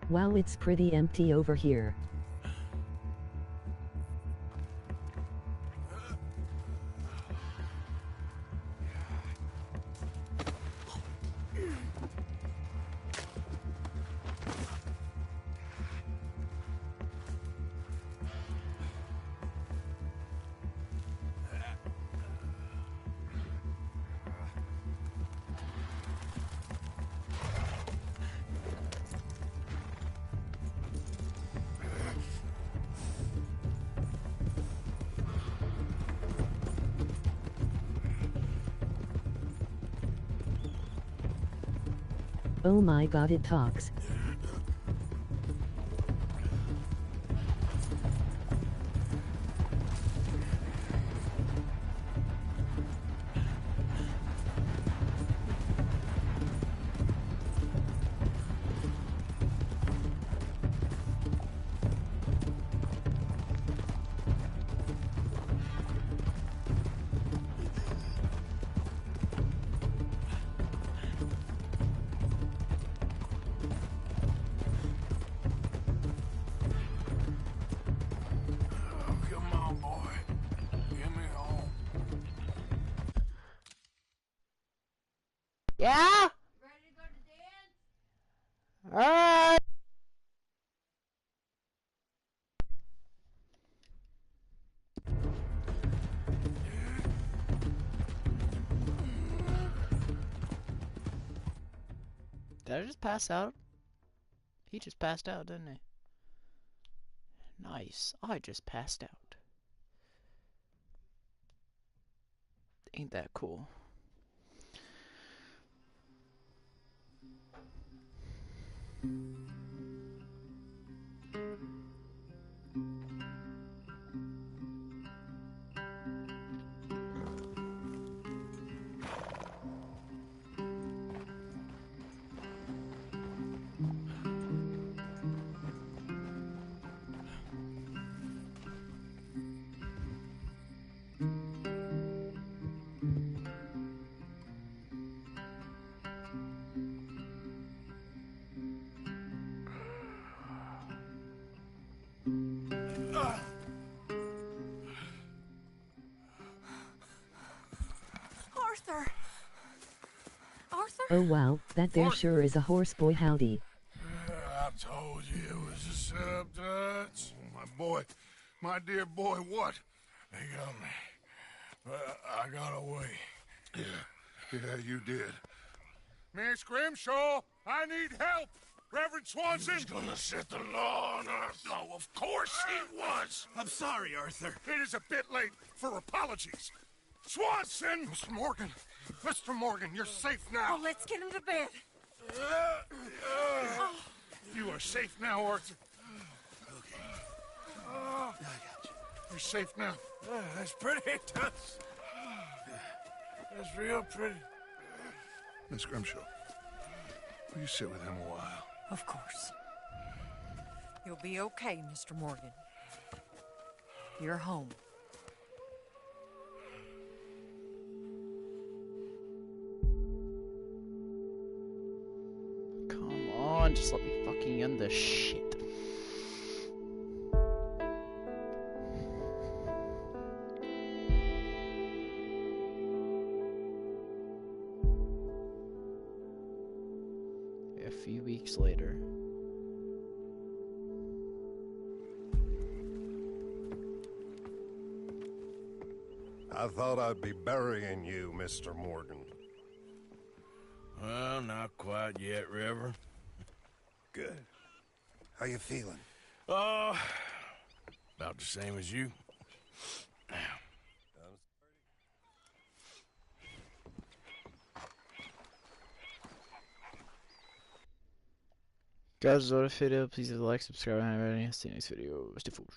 [SPEAKER 5] Wow, it's pretty empty over here. Oh my god, it talks.
[SPEAKER 22] Yeah? Alright. Did I just pass out? He just passed out, didn't he? Nice. I just passed out. Ain't that cool?
[SPEAKER 17] Arthur! Arthur?
[SPEAKER 5] Oh wow, that there sure is a horse boy, howdy.
[SPEAKER 15] I told you it was a setup, Dutch. My boy, my dear boy, what? They got me. I got away. Yeah, you did. Miss Grimshaw, I need help! Reverend Swanson! He's gonna set the law on us. Oh, of course he was!
[SPEAKER 8] I'm sorry, Arthur.
[SPEAKER 15] It is a bit late for apologies. Swanson! Mr. Morgan! Mr. Morgan, you're safe now.
[SPEAKER 17] Oh, let's get him to bed.
[SPEAKER 15] You are safe now, Arthur.
[SPEAKER 8] Okay.
[SPEAKER 15] I got you. You're safe now.
[SPEAKER 16] That's pretty, Toots. That's real pretty.
[SPEAKER 15] Miss Grimshaw, will you sit with him a while?
[SPEAKER 17] Of course. You'll be okay, Mr. Morgan. You're home.
[SPEAKER 22] Come on, just let me fucking end this shit. A few weeks later.
[SPEAKER 13] I thought I'd be burying you, Mr. Morgan.
[SPEAKER 16] Well, not quite yet, Reverend.
[SPEAKER 13] Good. How you feeling?
[SPEAKER 16] About the same as you.
[SPEAKER 2] Guys, that's all the video. Please like, subscribe, and have any next video. Stay fools.